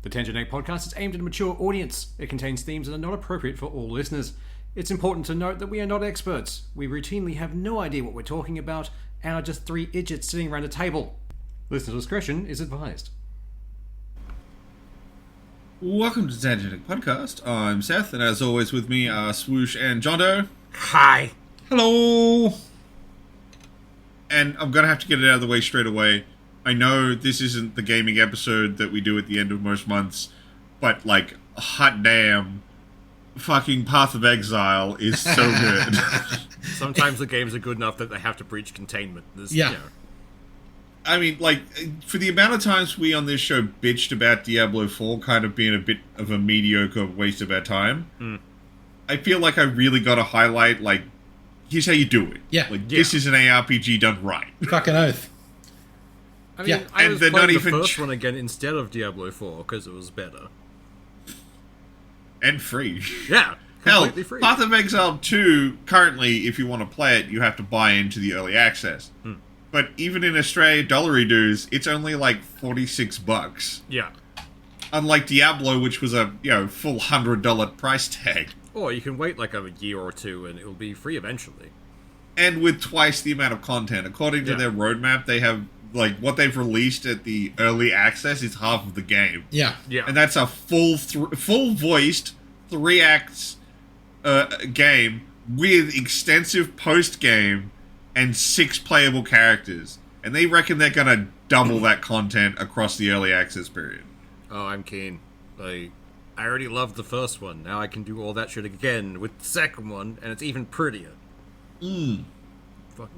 The Tangent Egg podcast is aimed at a mature audience. It contains themes that are not appropriate for all listeners. It's important to note that we are not experts. We routinely have no idea what we're talking about and are just three idiots sitting around a table. Listener discretion is advised. Welcome to the Tangent Egg podcast. I'm Seth, and as always with me are Swoosh and John Doe. Hi. Hello. And I'm going to have to get it out of the way straight away. I know this isn't the gaming episode that we do at the end of most months, but, like, hot damn, fucking Path of Exile is so good. Sometimes the games are good enough that they have to breach containment. Yeah. You know. I mean, like, for the amount of times we on this show bitched about Diablo 4 kind of being a bit of a mediocre waste of our time, I feel like I really got to highlight, like, here's how you do it. Yeah. Like, this is an ARPG done right. Fucking oath. I mean, Yeah. I And was they're playing not the even first one again instead of Diablo 4 because it was better. And free. Yeah, Hell, completely free. Path of Exile 2, currently, if you want to play it, you have to buy into the early access. But even in Australia, dollary dues, it's only like $46. Yeah. Unlike Diablo, which was a, full $100 price tag. Or you can wait like a year or two and it will be free eventually. And with twice the amount of content. According to their roadmap, they have, like, what they've released at the early access is half of the game. Yeah. Yeah. And that's a full-voiced, 3 acts game with extensive post-game and 6 playable characters. And they reckon they're going to double that content across the early access period. Oh, I'm keen. Like, I already loved the first one. Now I can do all that shit again with the second one, and it's even prettier. Fucking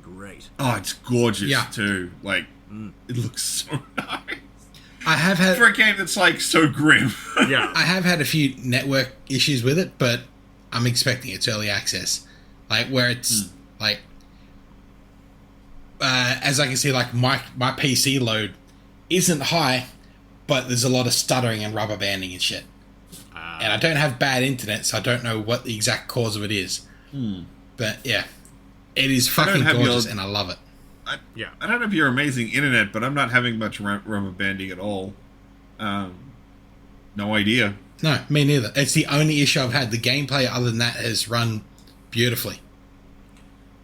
great. Oh, it's gorgeous, Yeah. too. Like, it looks so nice. I have had For a game that's, like, so grim. Yeah. I have had a few network issues with it, but I'm expecting it's early access. Like, where it's, like, as I can see, like, my PC load isn't high, but there's a lot of stuttering and rubber banding and shit. And I don't have bad internet, so I don't know what the exact cause of it is. But, yeah. It is fucking gorgeous, and I love it. I don't have your amazing internet, but I'm not having much rubber banding at all. No idea. No, me neither. It's the only issue I've had. The gameplay, other than that, has run beautifully.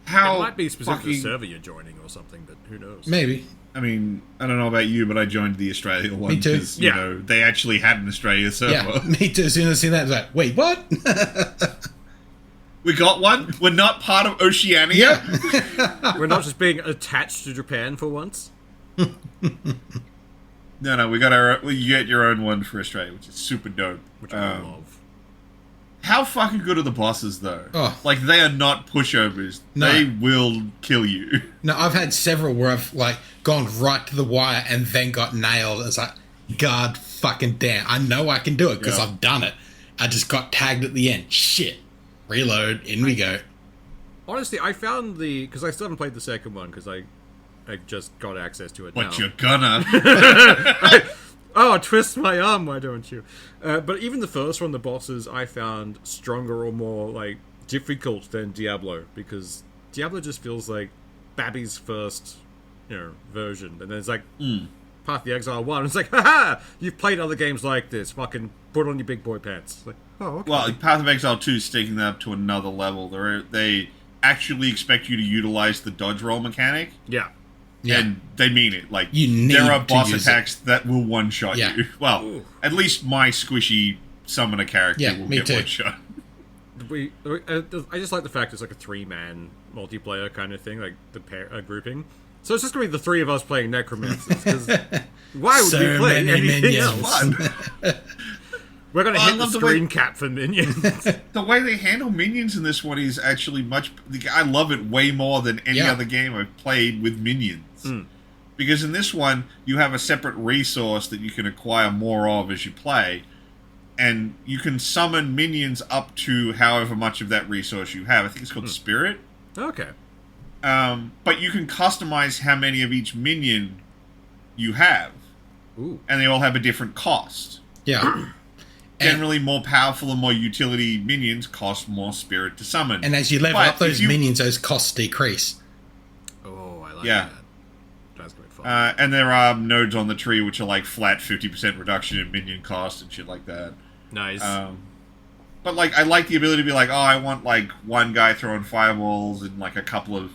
How It might be specific to the fucking- server you're joining or something, but who knows? Maybe. I mean, I don't know about you, but I joined the Australia one. Me too. Because, you know, they actually had an Australia server. Yeah, me too. As soon as I see that, I was like, wait, what? We got one? We're not part of Oceania? We're not just being attached to Japan for once. No, we got you get your own one for Australia, which is super dope. Which I love. How fucking good are the bosses, though? Oh. Like, they are not pushovers. No. They will kill you. No, I've had several where I've, like, gone right to the wire and then got nailed. It's like, God fucking damn. I know I can do it because I've done it. I just got tagged at the end. Shit. Reload. In we go. Honestly, I found because I still haven't played the second one because I just got access to it now. But you're gonna. Oh, twist my arm, why don't you? But even the first one, the bosses, I found stronger or more, like, difficult than Diablo, because Diablo just feels like Babby's first, version. And then it's like, Path of the Exile 1, it's like, haha! You've played other games like this, fucking put on your big boy pants. Like, oh, okay. Well, Path of Exile 2 is taking that up to another level. They actually expect you to utilize the dodge roll mechanic. Yeah. And they mean it. Like, You need there are to boss use attacks that will one-shot you. Well, at least my squishy summoner character will me get too. one-shot. I just like the fact it's like a 3-man multiplayer kind of thing, like the pair grouping. So it's just going to be the 3 of us playing Necromancers, because why would we play anything else? We're going to hit the screen cap for minions. The way they handle minions in this one is actually much... I love it way more than any other game I've played with minions. Because in this one, you have a separate resource that you can acquire more of as you play, and you can summon minions up to however much of that resource you have. I think it's called Spirit. Okay. But you can customize how many of each minion you have. Ooh. And they all have a different cost. Yeah. Generally, more powerful and more utility minions cost more spirit to summon. And as you level up those minions, those costs decrease. Oh, I like Yeah. that. That's going to be And there are nodes on the tree which are like flat 50% reduction in minion cost and shit like that. Nice. But like, I like the ability to be like, oh, I want like one guy throwing fireballs and like a couple of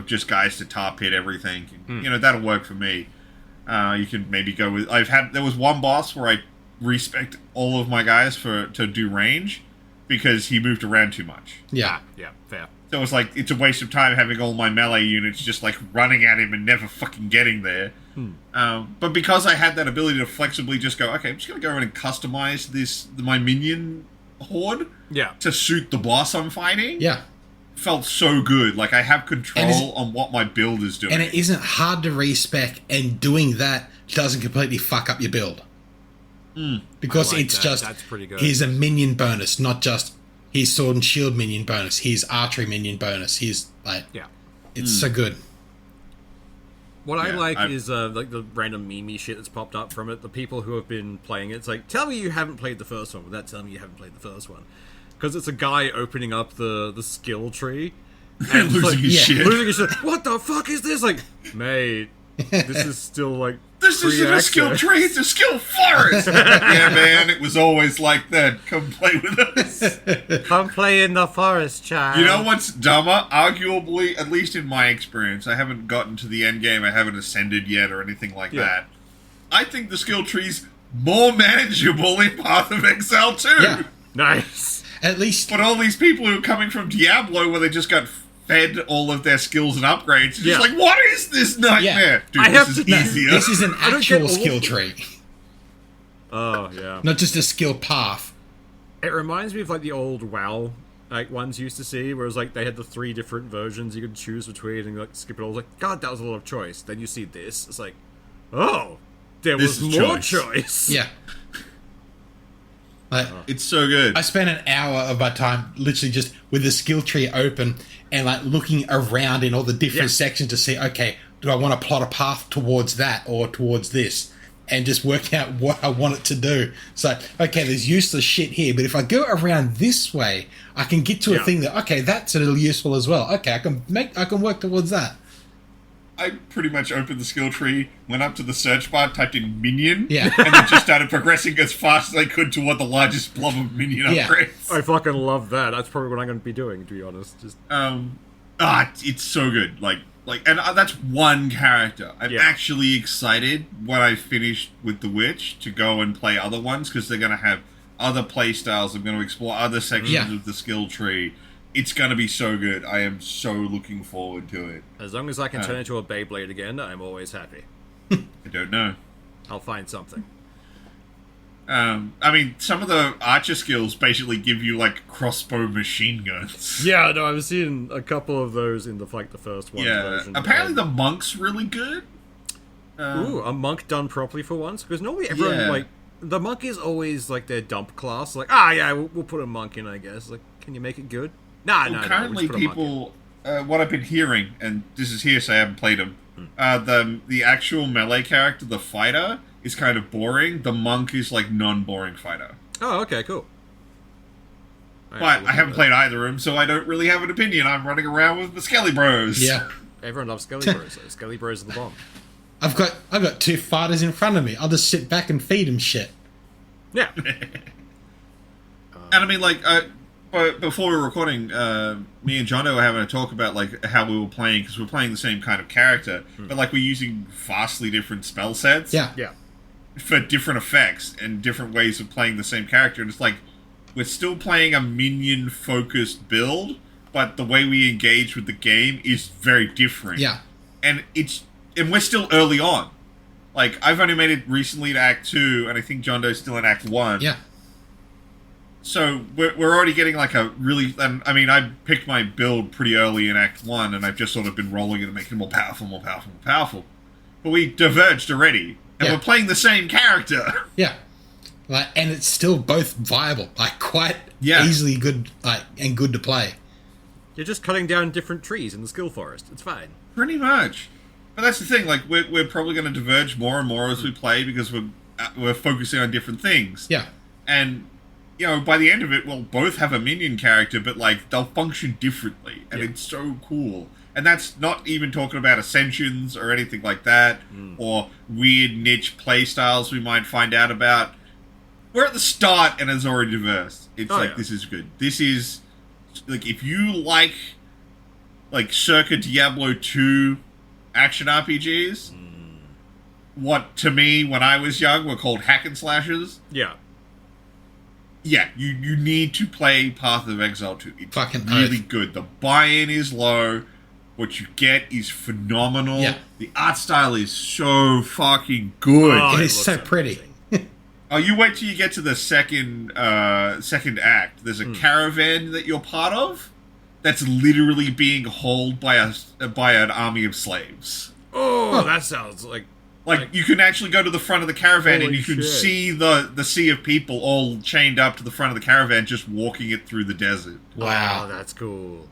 just guys to top hit everything. You know, that'll work for me. You can maybe go with. There was one boss where I respect all of my guys to do range because he moved around too much. Yeah. Yeah, fair. So it's like, it's a waste of time having all my melee units just like running at him and never fucking getting there. But because I had that ability to flexibly just go, okay, I'm just going to go around and customize my minion horde to suit the boss I'm fighting. Yeah. Felt so good. Like, I have control on what my build is doing. And it isn't hard to respec, and doing that doesn't completely fuck up your build. Because like it's that. just, That's pretty good. here's a minion bonus, not just here's sword and shield minion bonus, here's archery minion bonus, here's like, it's so good. What I like is like the random meme shit that's popped up from it. The people who have been playing it, it's like, tell me you haven't played the first one without telling me you haven't played the first one. Because it's a guy opening up the skill tree and losing his shit. Losing his shit. What the fuck is this? Like, mate, this is still like this isn't a skill tree, it's a skill forest. Yeah, man, it was always like that. Come play with us. Come play in the forest, child. You know what's dumber? Arguably, at least in my experience, I haven't gotten to the end game, I haven't ascended yet or anything like that. I think the skill tree's more manageable in Path of Exile 2. Yeah. Nice. At least... But all these people who are coming from Diablo where they just got fed all of their skills and upgrades, it's just like, what is this nightmare? Dude, this is easier. This is an actual skill tree. Oh, yeah. Not just a skill path. It reminds me of like the old WoW like ones you used to see, where it was like they had the 3 different versions you could choose between and like skip it all. It was like, God, that was a lot of choice. Then you see this, it's like, oh, there was more choice. Yeah. Like, it's so good. I spent an hour of my time literally just with the skill tree open and like looking around in all the different sections to see, okay, do I want to plot a path towards that or towards this? And just work out what I want it to do. So, okay, there's useless shit here, but if I go around this way, I can get to a thing that, okay, that's a little useful as well. Okay, I can work towards that. I pretty much opened the skill tree, went up to the search bar, typed in minion, and then just started progressing as fast as I could toward the largest blob of minion upgrades. I fucking love that. That's probably what I'm going to be doing, to be honest. Just it's so good. And that's one character. I'm actually excited when I finish with The Witch to go and play other ones, because they're going to have other play styles. I'm going to explore other sections of the skill tree. It's going to be so good. I am so looking forward to it. As long as I can turn into a Beyblade again, I'm always happy. I don't know. I'll find something. I mean, some of the archer skills basically give you, like, crossbow machine guns. Yeah, no, I've seen a couple of those in the first one version. Apparently the monk's really good. Ooh, a monk done properly for once? Because normally everyone, the monk is always, their dump class. Like, we'll put a monk in, I guess. Like, can you make it good? Currently we'll people, what I've been hearing, and this is hearsay, I haven't played them, the actual melee character, the fighter, is kind of boring. The monk is, non-boring fighter. Oh, okay, cool. But I haven't played either of them, so I don't really have an opinion. I'm running around with the Skelly Bros. Yeah. Everyone loves Skelly Bros. Skelly Bros are the bomb. I've got 2 fighters in front of me. I'll just sit back and feed them shit. Yeah. And I mean, but before we were recording, me and Jono were having a talk about how we were playing, because we're playing the same kind of character, but we're using vastly different spell sets. Yeah. For different effects and different ways of playing the same character, and it's we're still playing a minion-focused build, but the way we engage with the game is very different. Yeah. And we're still early on. I've only made it recently to Act 2, and I think John Doe's still in Act 1. Yeah. So we're already getting a really... I mean, I picked my build pretty early in Act 1, and I've just sort of been rolling it and making it more powerful. But we diverged already, and we're playing the same character. Yeah. And it's still both viable. Quite easily good, and good to play. You're just cutting down different trees in the skill forest. It's fine. Pretty much. But that's the thing, we're probably going to diverge more and more as we play, because we're focusing on different things. Yeah. And... by the end of it, we'll both have a minion character, but, they'll function differently, and it's so cool. And that's not even talking about ascensions or anything like that, or weird niche playstyles we might find out about. We're at the start and it's already diverse. It's this is good. This is, like, if you like circa Diablo 2 action RPGs, what to me when I was young were called hack and slashers. Yeah. Yeah, you need to play Path of Exile 2. It's Fucking really good. The buy-in is low. What you get is phenomenal. Yeah. The art style is so fucking good. It it is so looks pretty. amazing. Oh, you wait till you get to the second act. There's a caravan that you're part of that's literally being hauled by an army of slaves. Oh, that sounds like You can actually go to the front of the caravan and Holy you can shit. see the sea of people all chained up to the front of the caravan just walking it through the desert. Wow. Oh, that's cool.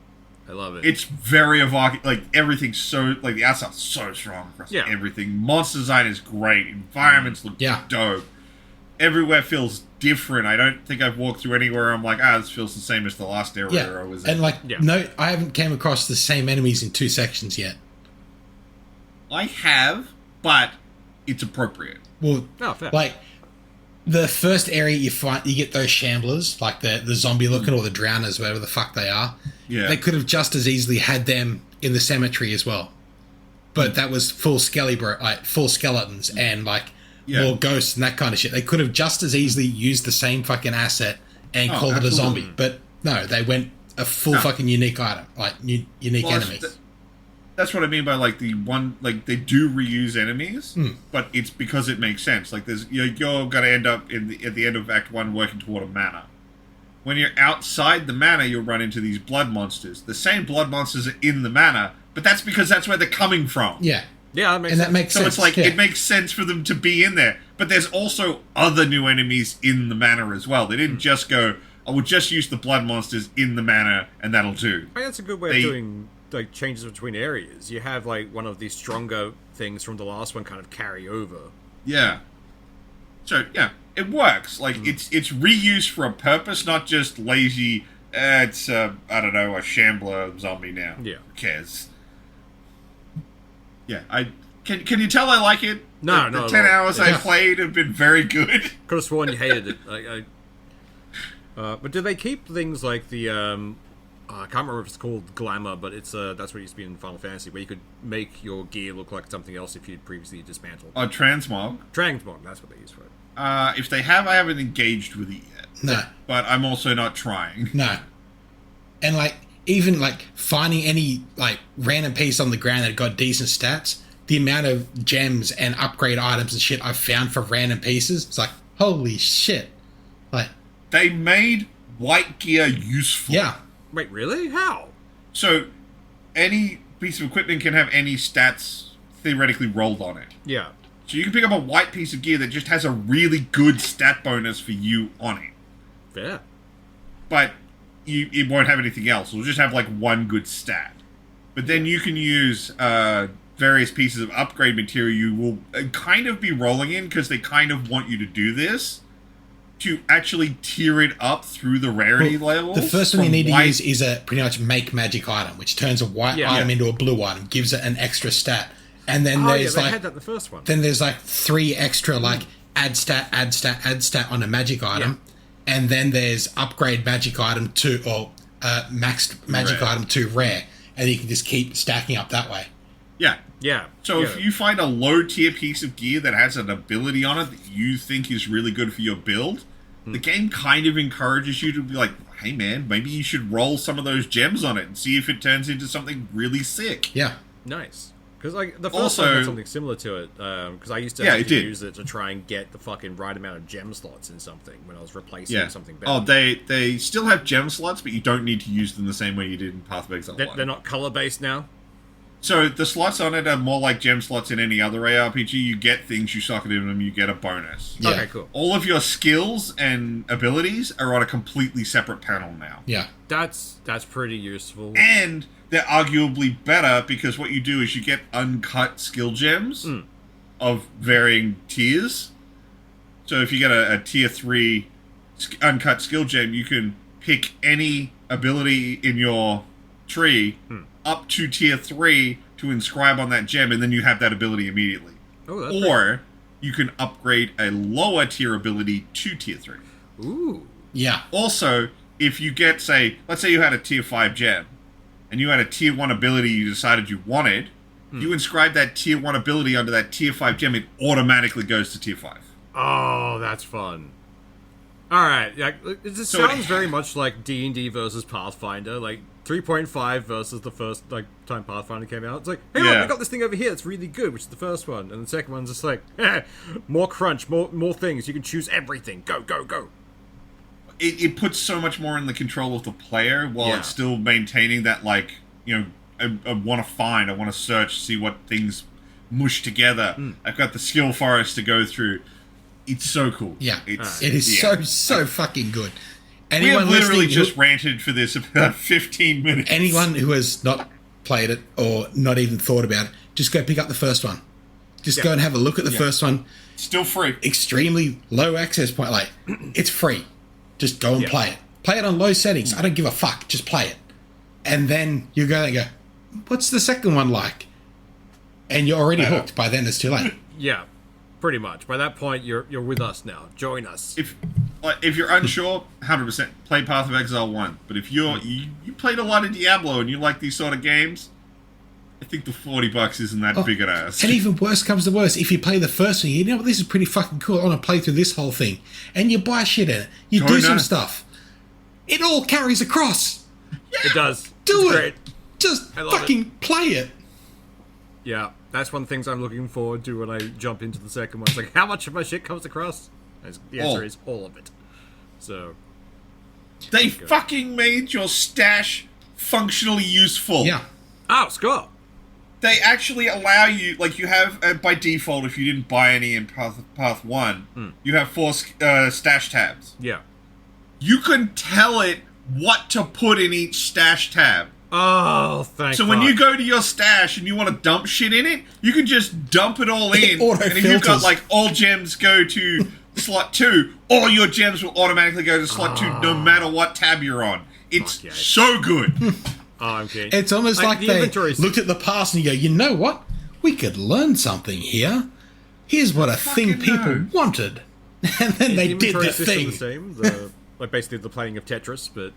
I love it. It's very evocative. Like, everything's so... Like, the art style's so strong across everything. Monster design is great. Environments look dope. Everywhere feels different. I don't think I've walked through anywhere I'm like, this feels the same as the last area I was in. And, no, I haven't came across the same enemies in 2 sections yet. I have, but it's appropriate. Well, fair. like, the first area you find, you get those shamblers, like the zombie looking or the drowners, whatever the fuck they are. Yeah. They could have just as easily had them in the cemetery as well. But that was full skeletons and more ghosts and that kind of shit. They could have just as easily used the same fucking asset and called it a zombie. But no, they went a full fucking unique item, unique enemy. That's what I mean by they do reuse enemies, but it's because it makes sense. Like, you're gonna end up at the end of Act 1 working toward a manor. When you're outside the manor, you'll run into these blood monsters. The same blood monsters are in the manor, but that's because that's where they're coming from. Yeah. Yeah, that makes sense. So it's it makes sense for them to be in there. But there's also other new enemies in the manor as well. They didn't just go, I will just use the blood monsters in the manor and that'll do. I think that's a good way of doing changes between areas. You have one of these stronger things from the last one kind of carry over. Yeah. So yeah, it works. It's reused for a purpose, not just lazy. It's I don't know, a shambler zombie now. Yeah. Who cares? Yeah, can you tell I like it? No, the no. 10 hours I played have been very good. Could have sworn you hated it. But do they keep things like the I can't remember if it's called glamour, but it's that's what it used to be in Final Fantasy, where you could make your gear look like something else if you'd previously dismantled. Transmog. Transmog, that's what they use for it. If they have, I haven't engaged with it yet. No. But I'm also not trying. No. And even finding any random piece on the ground that got decent stats, the amount of gems and upgrade items and shit I've found for random pieces, it's holy shit. They made white gear useful. Yeah. Wait, really? How? So, any piece of equipment can have any stats theoretically rolled on it. Yeah. So you can pick up a white piece of gear that just has a really good stat bonus for you on it. Fair. But it won't have anything else. It'll just have one good stat. But then you can use various pieces of upgrade material you will kind of be rolling in, because they kind of want you to do this, to actually tier it up through the rarity levels. The first one you need to use is a pretty much make magic item, which turns a white item into a blue item, gives it an extra stat. And then there's they had that in the first one. Then there's 3 extra add stat, add stat, add stat on a magic item. Yeah. And then there's upgrade magic item to, or maxed magic item to rare. And you can just keep stacking up that way. Yeah. Yeah. So if you find a low tier piece of gear that has an ability on it that you think is really good for your build, the game kind of encourages you to be like, hey man, maybe you should roll some of those gems on it and see if it turns into something really sick. Yeah. Nice. Because the first one had something similar to it. Because I used to have to use it to try and get the fucking right amount of gem slots in something when I was replacing something better. Oh, they still have gem slots, but you don't need to use them the same way you did in Path of Exile 1. They're not color based now. So the slots on it are more like gem slots in any other ARPG. You get things, you socket in them, you get a bonus. Yeah. Okay, cool. All of your skills and abilities are on a completely separate panel now. Yeah. That's pretty useful. And they're arguably better because what you do is you get uncut skill gems of varying tiers. So if you get a tier 3 uncut skill gem, you can pick any ability in your tree up to tier 3 to inscribe on that gem, and then you have that ability immediately. Oh, that's or you can upgrade a lower tier ability to tier 3. Ooh. Yeah. Also, if you get, say, let's say you had a tier 5 gem, and you had a tier 1 ability you decided you wanted, you inscribe that tier 1 ability onto that tier 5 gem, it automatically goes to tier 5. Oh, that's fun. Alright, yeah, it just sounds very much like D&D versus Pathfinder, like 3.5 versus the first time Pathfinder came out. It's like, hey, look, I got this thing over here that's really good, which is the first one. And the second one's just like, more crunch, more things. You can choose everything. Go, go, go. It puts so much more in the control of the player while it's still maintaining that, like, you know, I want to find, I want to search, see what things mush together. I've got the skill forest to go through. It's so cool. Yeah, it is so fucking good. We have literally just ranted for this about 15 minutes. Anyone who has not played it or not even thought about it, just go pick up the first one. Just go and have a look at the first one. Still free. Extremely low access point. Like, it's free. Just go and play it. Play it on low settings. I don't give a fuck. Just play it. And then you go and go, what's the second one like? And you're already hooked. By then, it's too late. Yeah. Pretty much. By that point, you're with us now. Join us. If you're unsure, 100% play Path of Exile 1. But if you played a lot of Diablo and you like these sort of games, I think the $40 isn't that big an ass. And even worse comes to worse, if you play the first one, you know what, this is pretty fucking cool. I want to play through this whole thing, and you buy shit in it. You do some stuff. It all carries across. Yeah, it does. Do it's it. Great. Just fucking play it. Yeah, that's one of the things I'm looking forward to when I jump into the second one. It's like, how much of my shit comes across? The answer is all of it. So they fucking made your stash functionally useful. Yeah. Oh, Scott. They actually allow you, like you have, by default, if you didn't buy any in Path 1, you have 4 stash tabs. Yeah. You can tell it what to put in each stash tab. Oh, thank So when you go to your stash and you want to dump shit in it, you can just dump it all in. And if you've got, like, all gems go to slot 2, all your gems will automatically go to slot 2 no matter what tab you're on. It's so good. Okay. It's almost like they looked at the past and you go, you know what? We could learn something here. Here's what a thing people wanted. And then they did the thing. The same? Like basically the playing of Tetris, but...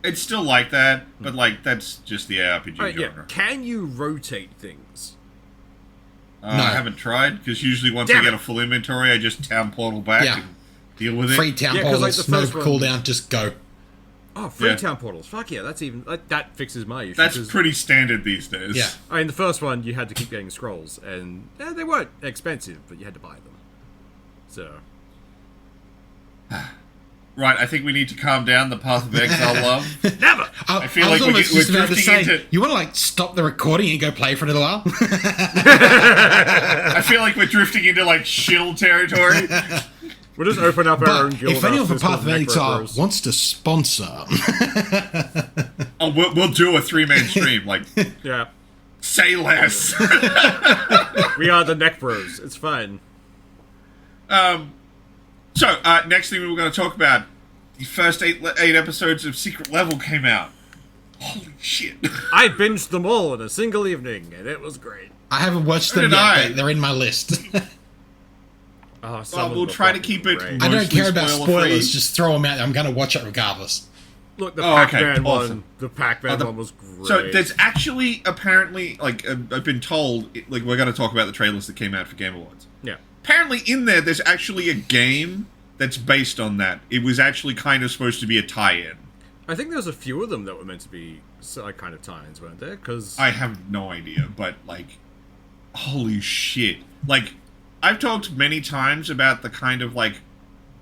It's still like that, but like that's just the ARPG genre. Yeah. Can you rotate things? No. I haven't tried, because usually once I get a full inventory, I just town portal back and deal with it. Free town portals, no cooldown, just go. Oh, free town portals. Fuck yeah, that's even... that fixes my issue. That's pretty standard these days. Yeah. I mean, the first one, you had to keep getting scrolls, and they weren't expensive, but you had to buy them. So... Right, I think we need to calm down the Path of Exile love. Never! I feel like we're drifting into... You want to, like, stop the recording and go play for a little while? I feel like we're drifting into, like, shill territory. We'll just open up our own guild. If anyone from Path of Exile wants to sponsor... we'll do a 3-man stream, like... Yeah. Say less. We are the Neck Bros. It's fine. So, next thing we were going to talk about, the first 8 episodes of Secret Level came out. Holy shit. I binged them all in a single evening, and it was great. I haven't watched them yet, but they're in my list. We'll try to keep it I don't care about spoilers, just throw them out there. I'm going to watch it regardless. Look, the Pac-Man one, the Pac-Man one was great. So there's actually, apparently, like, I've been told, like, we're going to talk about the trailers that came out for Game Awards. Yeah. Apparently in there's actually a game that's based on that. It was actually kind of supposed to be a tie-in. I think there's a few of them that were meant to be kind of tie-ins, weren't there? Because I have no idea, but, like, holy shit. Like, I've talked many times about the kind of, like,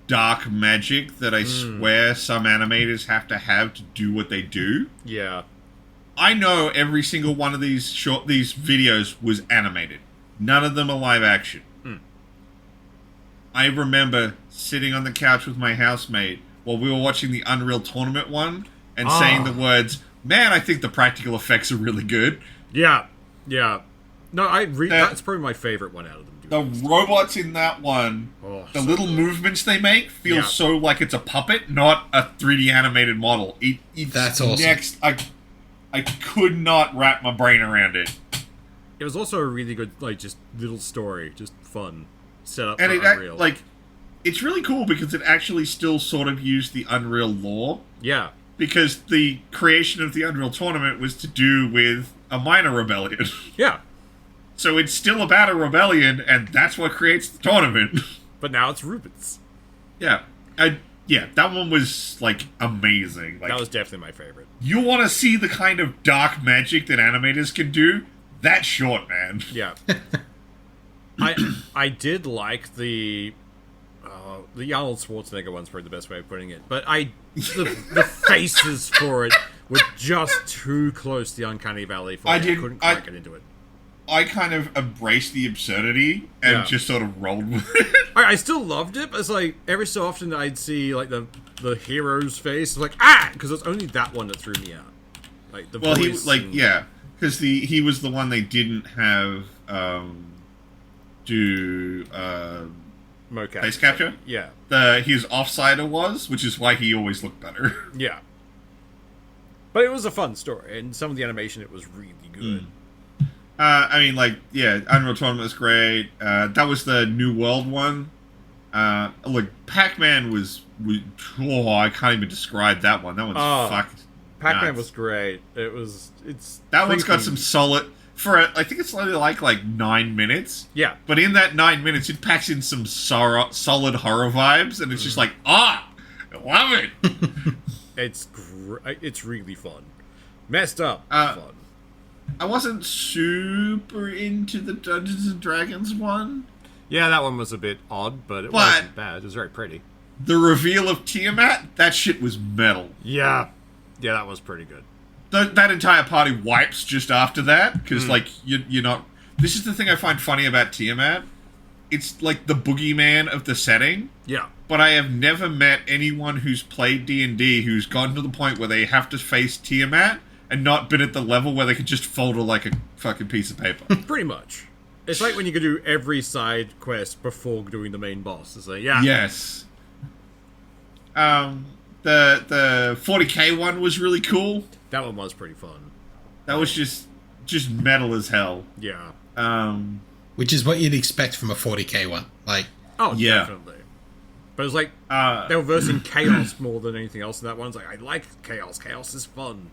dark magic that I swear some animators have to do what they do. Yeah. I know every single one of these videos was animated. None of them are live action. I remember sitting on the couch with my housemate while we were watching the Unreal Tournament one and saying the words, man, I think the practical effects are really good. Yeah. Yeah. No, that's probably my favorite one out of them. The robots in that one, the little movements they make feel so like it's a puppet, not a 3D animated model. That's awesome. I could not wrap my brain around it. It was also a really good, like, just little story, just fun, set up And for it Unreal. like, it's really cool because it actually still sort of used the Unreal lore. Yeah. Because the creation of the Unreal Tournament was to do with a minor rebellion. Yeah. So it's still about a rebellion, and that's what creates the tournament. But now it's Rubens. Yeah. That one was, like, amazing. Like, That was definitely my favorite. you want to see the kind of dark magic that animators can do? That's short, man. Yeah. I did like the Arnold Schwarzenegger one's probably the best way of putting it, but the faces for it were just too close to the Uncanny Valley for me. I couldn't quite get into it. I kind of embraced the absurdity and just sort of rolled with it. I still loved it, but it's like every so often I'd see like the hero's face, like because it's only that one that threw me out. Like the voice because he was the one they didn't have do mocap face capture. Yeah, his offsider was, which is why he always looked better. Yeah, but it was a fun story, and some of the animation it was really good. Unreal Tournament was great. That was the New World one. Look, Pac-Man was I can't even describe that one. That one's fucked. Pac-Man was great. It's that one's got some solid I think it's only like 9 minutes. Yeah. But in that 9 minutes, it packs in some solid horror vibes, and it's just like, I love it. It's really fun. Messed up fun. I wasn't super into the Dungeons and Dragons one. Yeah, that one was a bit odd, but it wasn't bad. It was very pretty. The reveal of Tiamat, that shit was metal. Yeah. Yeah, that was pretty good. That entire party wipes just after that, because, you're not... This is the thing I find funny about Tiamat. It's like the boogeyman of the setting. Yeah. But I have never met anyone who's played D&D who's gotten to the point where they have to face Tiamat and not been at the level where they can just fold her like a fucking piece of paper. Pretty much. It's like when you can do every side quest before doing the main boss. It's like, yeah. Yes. The 40k one was really cool. That one was pretty fun. That was just metal as hell. Yeah. Which is what you'd expect from a 40k one. Like, definitely. But it's like they were versing chaos more than anything else in that one. It's like, I like chaos. Chaos is fun.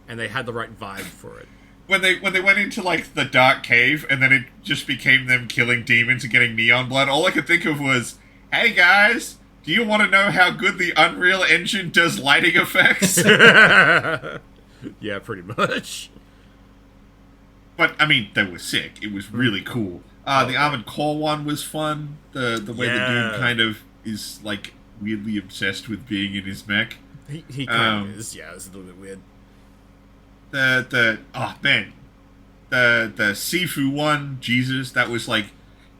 And they had the right vibe for it. When they went into like the dark cave and then it just became them killing demons and getting neon blood, all I could think of was, hey guys, do you want to know how good the Unreal Engine does lighting effects? Yeah, pretty much. But I mean, they were sick. It was really cool. The Armored Core one was fun. The way the dude kind of is like weirdly obsessed with being in his mech. He kind of is. Yeah, it's a little bit weird. The Sifu one, Jesus, that was like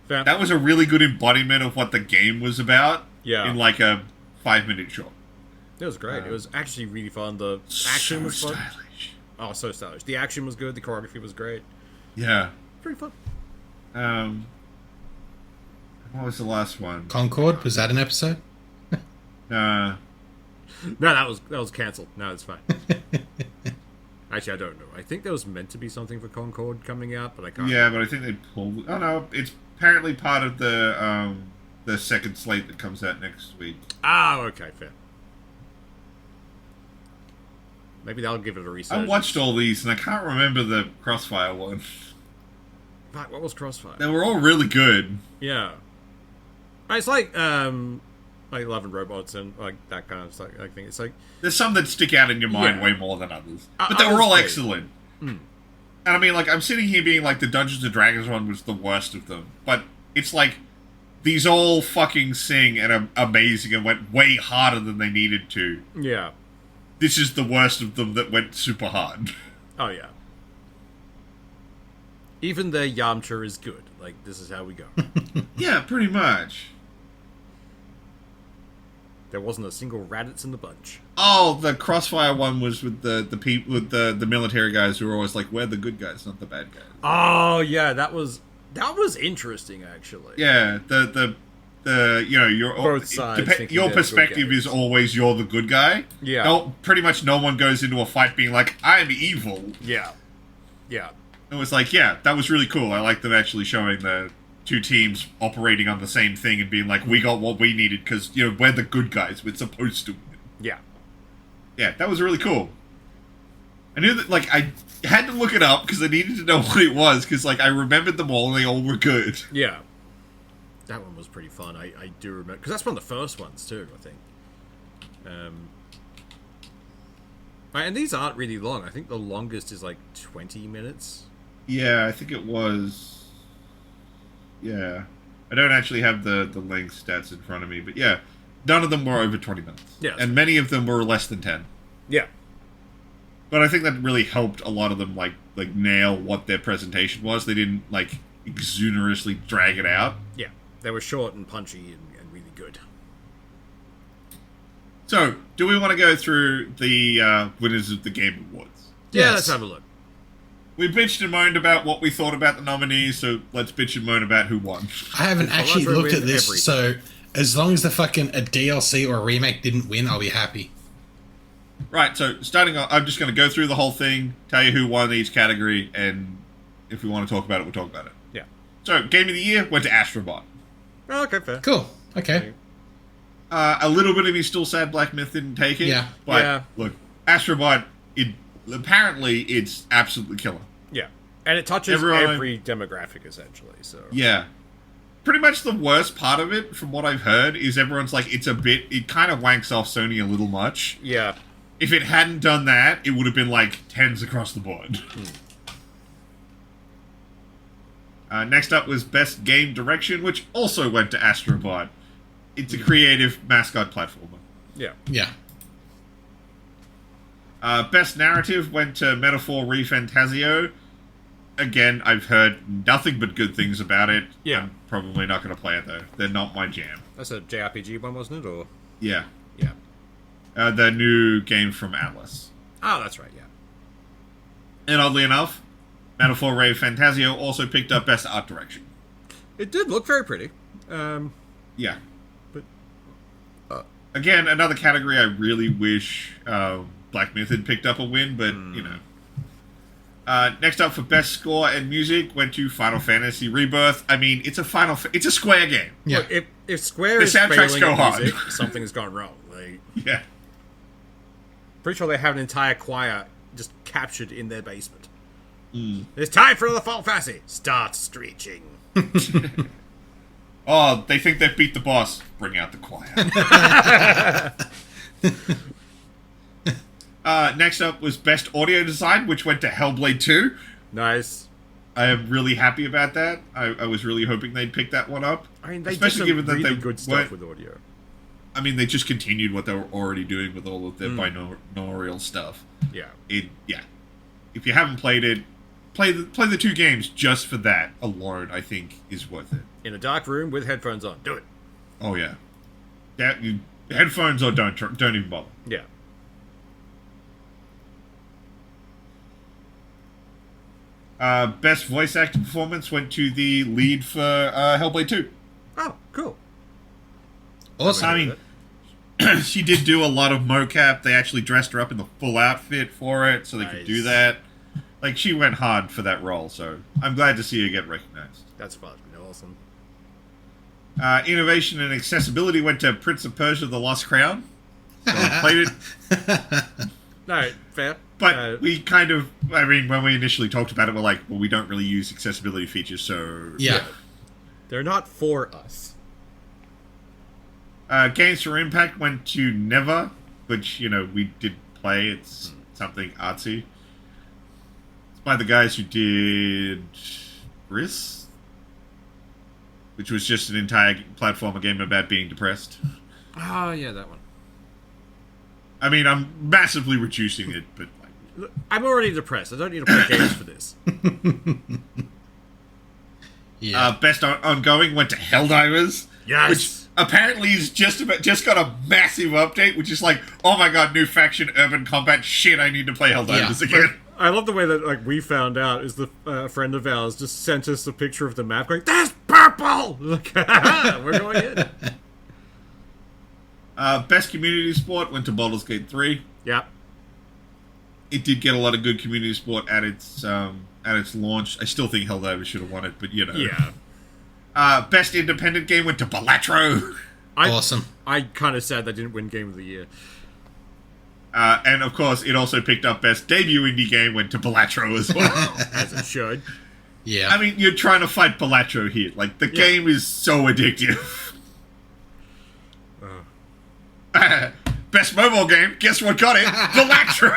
that was a really good embodiment of what the game was about. Yeah, in like a 5-minute shot. It was great. It was actually really fun. The action was fun. Stylish. Oh, so stylish. The action was good. The choreography was great. Yeah, pretty fun. What was the last one? Concord, was that an episode? No, that was cancelled. No, it's fine. Actually, I don't know. I think there was meant to be something for Concord coming out, but I can't. Yeah, but I think they pulled. Oh no, it's apparently part of the second slate that comes out next week. Ah, okay, fair. Maybe they'll give it a research. I watched all these and I can't remember the Crossfire one. Fuck, what was Crossfire? They were all really good. Yeah. It's like Love and Robots and like that kind of stuff. I think it's like there's some that stick out in your mind way more than others, but they were all excellent. And I mean, like I'm sitting here being like the Dungeons and Dragons one was the worst of them, but it's like these all fucking sing and are amazing and went way harder than they needed to. Yeah. This is the worst of them that went super hard. Oh yeah. Even their Yamcha is good. Like this is how we go. Yeah, pretty much. There wasn't a single Raditz in the bunch. Oh, the Crossfire one was with the people with the military guys who were always like, "We're the good guys, not the bad guys." Oh yeah, that was interesting actually. Yeah, the Both sides thinking your they're good perspective guys. is always you're the good guy. Yeah. No, pretty much no one goes into a fight being like, I'm evil. Yeah. Yeah. It was like, yeah, that was really cool. I like them actually showing the two teams operating on the same thing and being like, we got what we needed because, we're the good guys. We're supposed to win. Yeah. Yeah, that was really cool. I knew that, I had to look it up because I needed to know what it was because, I remembered them all and they all were good. Yeah. That one was pretty fun. I do remember. Because that's one of the first ones, too, I think. And these aren't really long. I think the longest is 20 minutes. Yeah, I think it was. Yeah. I don't actually have the length stats in front of me, but yeah. None of them were over 20 minutes. Yeah. And many of them were less than 10. Yeah. But I think that really helped a lot of them, nail what their presentation was. They didn't, exuberously drag it out. Yeah. They were short and punchy and really good. So, do we want to go through the winners of the Game Awards? Yeah, Yes. let's have a look. We bitched and moaned about what we thought about the nominees, so let's bitch and moan about who won. I haven't actually I'll looked at win this, everything. so as long as the fucking a DLC or a remake didn't win, I'll be happy. Right, so starting off, I'm just going to go through the whole thing, tell you who won each category, and if we want to talk about it, we'll talk about it. Yeah. So, Game of the Year went to Astrobot. Oh, okay, fair. Cool. Okay. A little bit of me still sad Black Myth didn't take it. Yeah. But, Yeah. look, Astrobot, apparently it's absolutely killer. Yeah. And it touches Everyone- every demographic, essentially, so... Yeah. Pretty much the worst part of it, from what I've heard, is everyone's like, it kind of wanks off Sony a little much. Yeah. If it hadn't done that, it would have been 10s across the board. Next up was Best Game Direction, which also went to Astrobot. It's a creative mascot platformer. Yeah. Yeah. Best Narrative went to Metaphor ReFantasio. Again, I've heard nothing but good things about it. Yeah. I'm probably not going to play it, though. They're not my jam. That's a JRPG one, wasn't it? Or... Yeah. Yeah. The new game from Atlas. Oh, that's right, yeah. And oddly enough, Metaphor ReFantasio also picked up Best Art Direction. It did look very pretty. Yeah. But... Again, another category I really wish Black Myth had picked up a win, but, next up for Best Score and Music went to Final Fantasy Rebirth. I mean, it's a Square game. Yeah. Look, if Square The is soundtracks failing go at hard. music, something's gone wrong. Yeah. Pretty sure they have an entire choir just captured in their basement. It's time for the Final Fantasy. Start screeching. Oh, they think they've beat the boss. Bring out the choir. Next up was Best Audio Design, which went to Hellblade 2. Nice. I am really happy about that. I was really hoping they'd pick that one up. I mean, they Especially did some given that really they good stuff weren't- with audio. I mean, they just continued what they were already doing with all of their binaural stuff. Yeah. If you haven't played it, play the two games just for that alone. I think is worth it. In a dark room with headphones on. Do it. Oh yeah, headphones or don't even bother. Yeah. Best voice acting performance went to the lead for Hellblade 2. Oh, cool. Awesome. I mean, she did do a lot of mocap. They actually dressed her up in the full outfit for it, so they could do Nice. that. She went hard for that role, so I'm glad to see her get recognized. That's fucking awesome. Innovation and accessibility went to Prince of Persia: The Lost Crown. So we played it, No, fair. but we kind of, I mean, when we initially talked about it, we're like, well, we don't really use accessibility features, so... Yeah. They're not for us. Games for Impact went to Never, which, we did play. It's something artsy. It's by the guys who did Riss, which was just an entire platformer game about being depressed. Oh, yeah, that one. I mean, I'm massively reducing it, but... Look, I'm already depressed. I don't need to play games for this. Yeah. Best ongoing went to Helldivers. Yes. Which apparently is just got a massive update, which is like, oh my god, new faction, urban combat, shit, I need to play Helldivers Yeah. again. I love the way that like we found out is the friend of ours just sent us a picture of the map going, "There's purple!" Like, we're going in. Best community sport went to Baldur's Gate 3. Yeah. It did get a lot of good community support at its launch. I still think Helldivers should have won it, but you know. Yeah. Best independent game went to Balatro. Awesome. I kind of sad they didn't win Game of the Year. And of course, it also picked up best debut indie game went to Balatro as well. As it should. Yeah. I mean, you're trying to fight Balatro here. Like, the game is so addictive. Best mobile game, guess what got it? Balatro!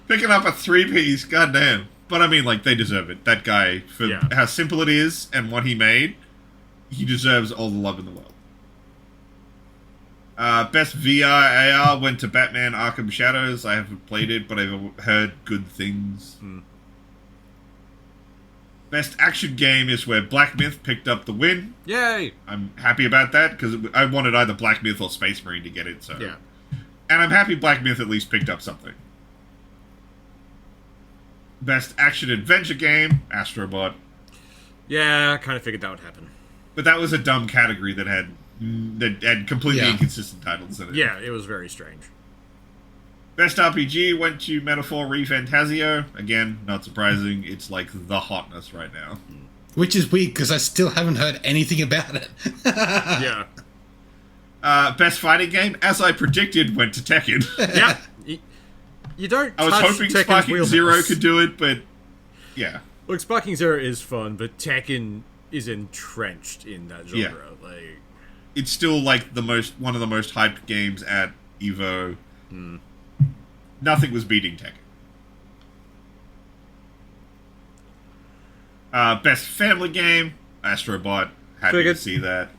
Picking up a 3-piece, goddamn. But I mean, like, they deserve it. That guy, for how simple it is and what he made, he deserves all the love in the world. Best VR AR went to Batman Arkham Shadows. I haven't played it, but I've heard good things. Best action game is where Black Myth picked up the win. Yay! I'm happy about that, because I wanted either Black Myth or Space Marine to get it, so... Yeah. And I'm happy Black Myth at least picked up something. Best action-adventure game, Astrobot. Yeah, I kind of figured that would happen. But that was a dumb category that had completely inconsistent titles in it. Yeah, it was very strange. Best RPG went to Metaphor ReFantasio. Again, not surprising. It's like the hotness right now. Which is weird, because I still haven't heard anything about it. Yeah. Best fighting game, as I predicted, went to Tekken. Yeah. You don't I was hoping Tekken's Sparking wheelhouse. Zero could do it, but yeah. Look, Sparking Zero is fun, but Tekken is entrenched in that genre. Yeah. Like, It's still like one of the most hyped games at EVO. Nothing was beating Tekken. Best family game, Astrobot. Happy Figured. to see that.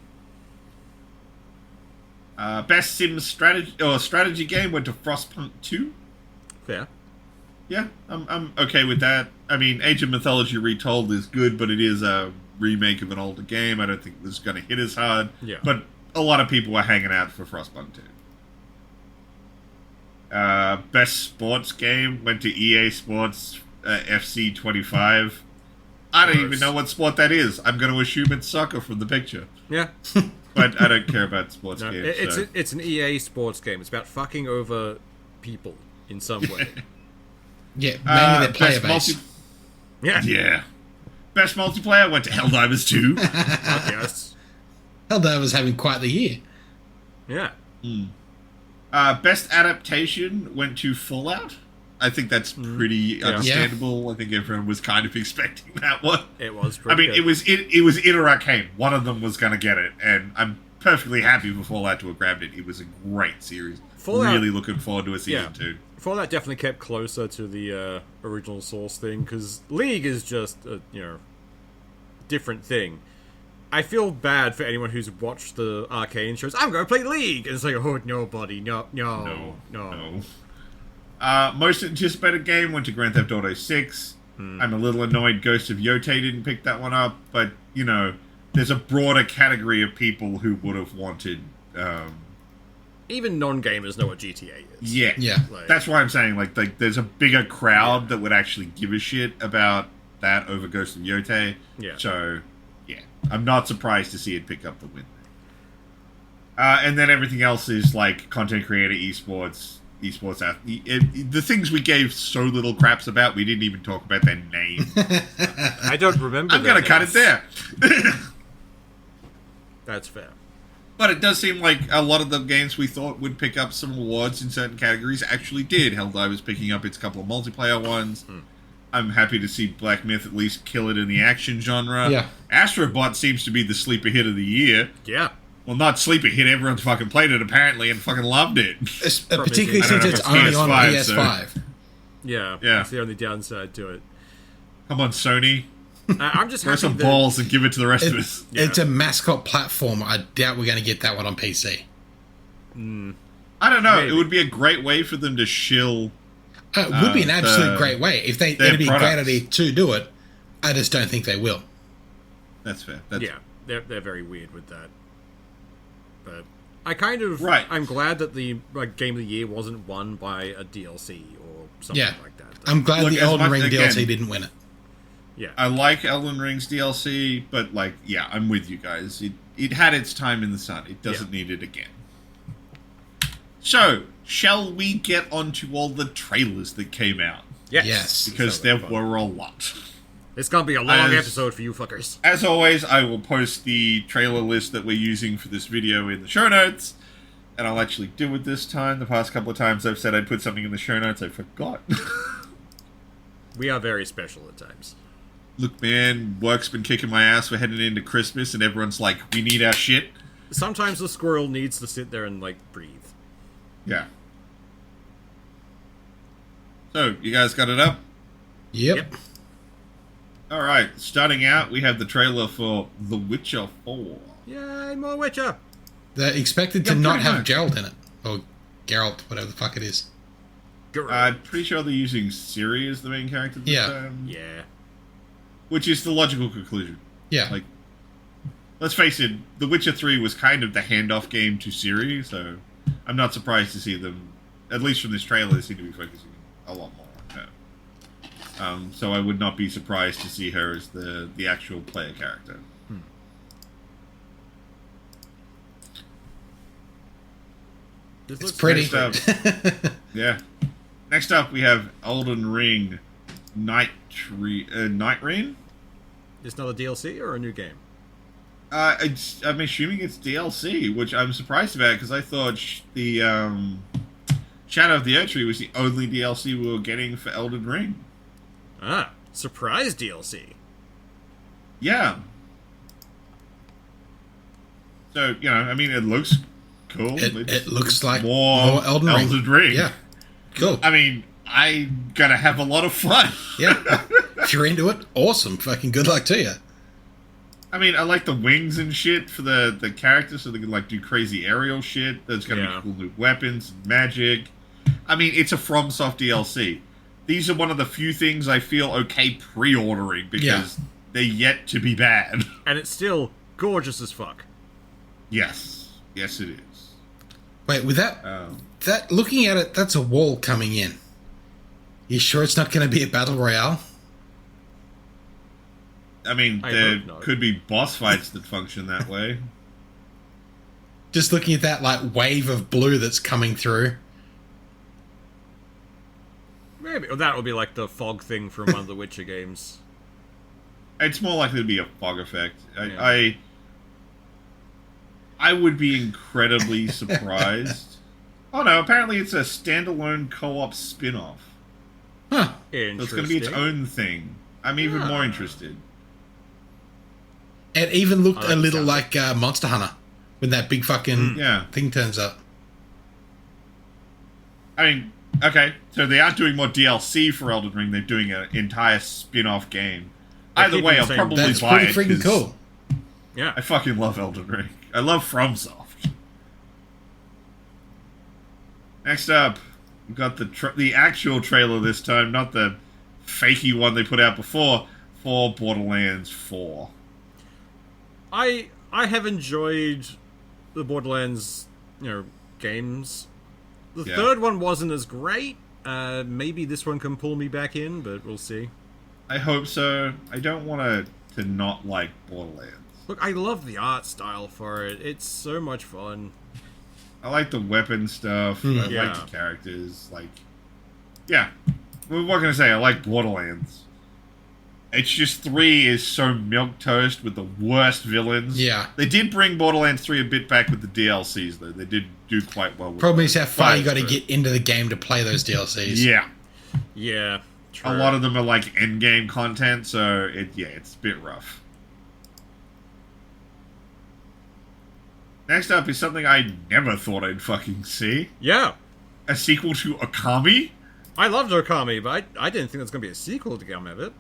Best sim strategy game went to Frostpunk 2. fair. Yeah, I'm okay with that. I mean, Age of Mythology Retold is good, but it is a remake of an older game. I don't think this is going to hit as hard. Yeah. But a lot of people are hanging out for Frostpunk 2. Best sports game went to EA Sports FC 25. I don't even know what sport that is. I'm going to assume it's soccer from the picture. Yeah. But I don't care about sports No, games. it's an EA sports game. It's about fucking over people in some way. Yeah, mainly their player best base. Yeah. Yeah. Best multiplayer went to Helldivers 2. Fuck yes. Helldivers having quite the year. Yeah. Best adaptation went to Fallout. I think that's pretty understandable. I think everyone was kind of expecting that one. It was I pretty mean, good. it was in or Arcane. One of them was going to get it, and I'm perfectly happy for Fallout to have grabbed it. It was a great series. Fallout- really looking forward to a season 2. Fallout definitely kept closer to the original Source thing, because League is just a different thing. I feel bad for anyone who's watched the Arcane shows. I'm going to play League! And it's like, oh, nobody, no. Most anticipated game went to Grand Theft Auto 6. I'm a little annoyed Ghost of Yote didn't pick that one up, but, there's a broader category of people who would have wanted... Even non-gamers know what GTA is. Yeah. Like- That's why I'm saying, like there's a bigger crowd that would actually give a shit about that over Ghost of Yote. Yeah. So, yeah. I'm not surprised to see it pick up the win. And then everything else is, like, content creator, esports the things we gave so little craps about, we didn't even talk about their name. I don't remember I'm going to cut it there. That's fair. But it does seem like a lot of the games we thought would pick up some awards in certain categories actually did. Helldivers picking up its couple of multiplayer ones. I'm happy to see Black Myth at least kill it in the action genre. Yeah. Astrobot seems to be the sleeper hit of the year. Yeah. Well, not sleeper hit. Everyone's fucking played it apparently and fucking loved it. Particularly I don't since know it's if only it's on PS5, PS5. Yeah. Yeah. That's the only downside to it. Come on, Sony. I'm just Throw happy some that... balls and give it to the rest of us. It's a mascot platform. I doubt we're going to get that one on PC. I don't know. Maybe. It would be a great way for them to shill... It would be an absolute great way. If they, it'd be a great products. idea to do it. I just don't think they will. That's fair. Yeah, they're very weird with that. But I kind of... Right. I'm glad that the Game of the Year wasn't won by a DLC or something Yeah. like that. I'm glad Look, the as Elden much- Ring DLC again- didn't win it. Yeah. I like Elden Ring's DLC, but like, yeah, I'm with you guys. It had its time in the sun. It doesn't need it again. So, shall we get onto all the trailers that came out? Yes. Because there were a lot. It's gonna be a long As- episode for you fuckers. As always, I will post the trailer list that we're using for this video in the show notes. And I'll actually do it this time. The past couple of times I've said I'd put something in the show notes, I forgot. We are very special at times. Look, man, work's been kicking my ass. We're heading into Christmas, and everyone's like, we need our shit. Sometimes the squirrel needs to sit there and, like, breathe. Yeah. So, you guys got it up? Yep. Alright, starting out, we have the trailer for The Witcher 4. Yay, more Witcher! They're expected to Yeah, not pretty have much. Geralt in it. Or Geralt, whatever the fuck it is. I'm pretty sure they're using Ciri as the main character this Yeah. time. Yeah. Which is the logical conclusion. Yeah. Like, let's face it, The Witcher 3 was kind of the handoff game to Ciri, so I'm not surprised to see them, at least from this trailer, they seem to be focusing a lot more on her. So I would not be surprised to see her as the actual player character. This It's looks pretty. Next up, yeah. Next up, we have Elden Ring Night Rain. It's not a DLC or a new game? I'm assuming it's DLC, which I'm surprised about because I thought the Shadow of the Erdtree was the only DLC we were getting for Elden Ring. Ah, surprise DLC. Yeah. So, you know, I mean, it looks cool. It looks like more Elden Ring. Yeah. Cool. I mean, I'm gonna have a lot of fun. Yeah. If you're into it, awesome. Fucking good luck to you. I mean, I like the wings and shit for the characters so they can, like, do crazy aerial shit. There's gonna be cool new weapons, magic. I mean, it's a FromSoft DLC. These are one of the few things I feel okay pre-ordering because they're yet to be bad. And it's still gorgeous as fuck. Yes. Yes, it is. Wait, with that, looking at it, that's a wall coming in. You sure it's not going to be a battle royale? I mean, I there hope not. could be boss fights that function that way. Just looking at that, like, wave of blue that's coming through. Maybe. Or that would be like the fog thing from one of the Witcher games. It's more likely to be a fog effect. Yeah. I would be incredibly surprised. Oh no, apparently it's a standalone co-op spin-off. Huh. So Interesting. it's going to be its own thing. I'm even more interested. It even looked Oh, that a little sounds like Monster Hunter when that big fucking Yeah. thing turns up. I mean, okay, so they aren't doing more DLC for Elden Ring, they're doing an entire spin-off game. They're Either keeping way, the I'll same- probably That's buy pretty it. freaking 'cause cool. Yeah. I fucking love Elden Ring. I love FromSoft. Next up, we've got the actual trailer this time, not the fakey one they put out before, for Borderlands 4. I have enjoyed the Borderlands, games. The Yeah. third one wasn't as great. Maybe this one can pull me back in, but we'll see. I hope so. I don't want to not like Borderlands. Look, I love the art style for it. It's so much fun. I like the weapon stuff. I Yeah. like the characters. Like, yeah. What can I say? I like Borderlands. It's just 3 is so milquetoast with the worst villains. Yeah. They did bring Borderlands 3 a bit back with the DLCs, though. They did do quite well with Problem is how far But- you got to get into the game to play those DLCs. Yeah. Yeah. True. A lot of them are like endgame content, so it's a bit rough. Next up is something I never thought I'd fucking see. Yeah. A sequel to Okami? I loved Okami, but I didn't think there was going to be a sequel to Game of it.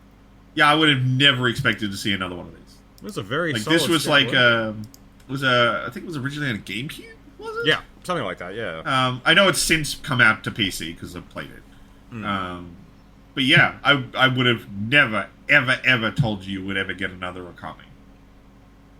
Yeah, I would have never expected to see another one of these. It was a very Like, solid this was step like, forward. I think it was originally on a GameCube, was it? Yeah, something like that, yeah. I know it's since come out to PC, because I've played it. Mm. But yeah, I would have never, ever, ever told you would ever get another Okami.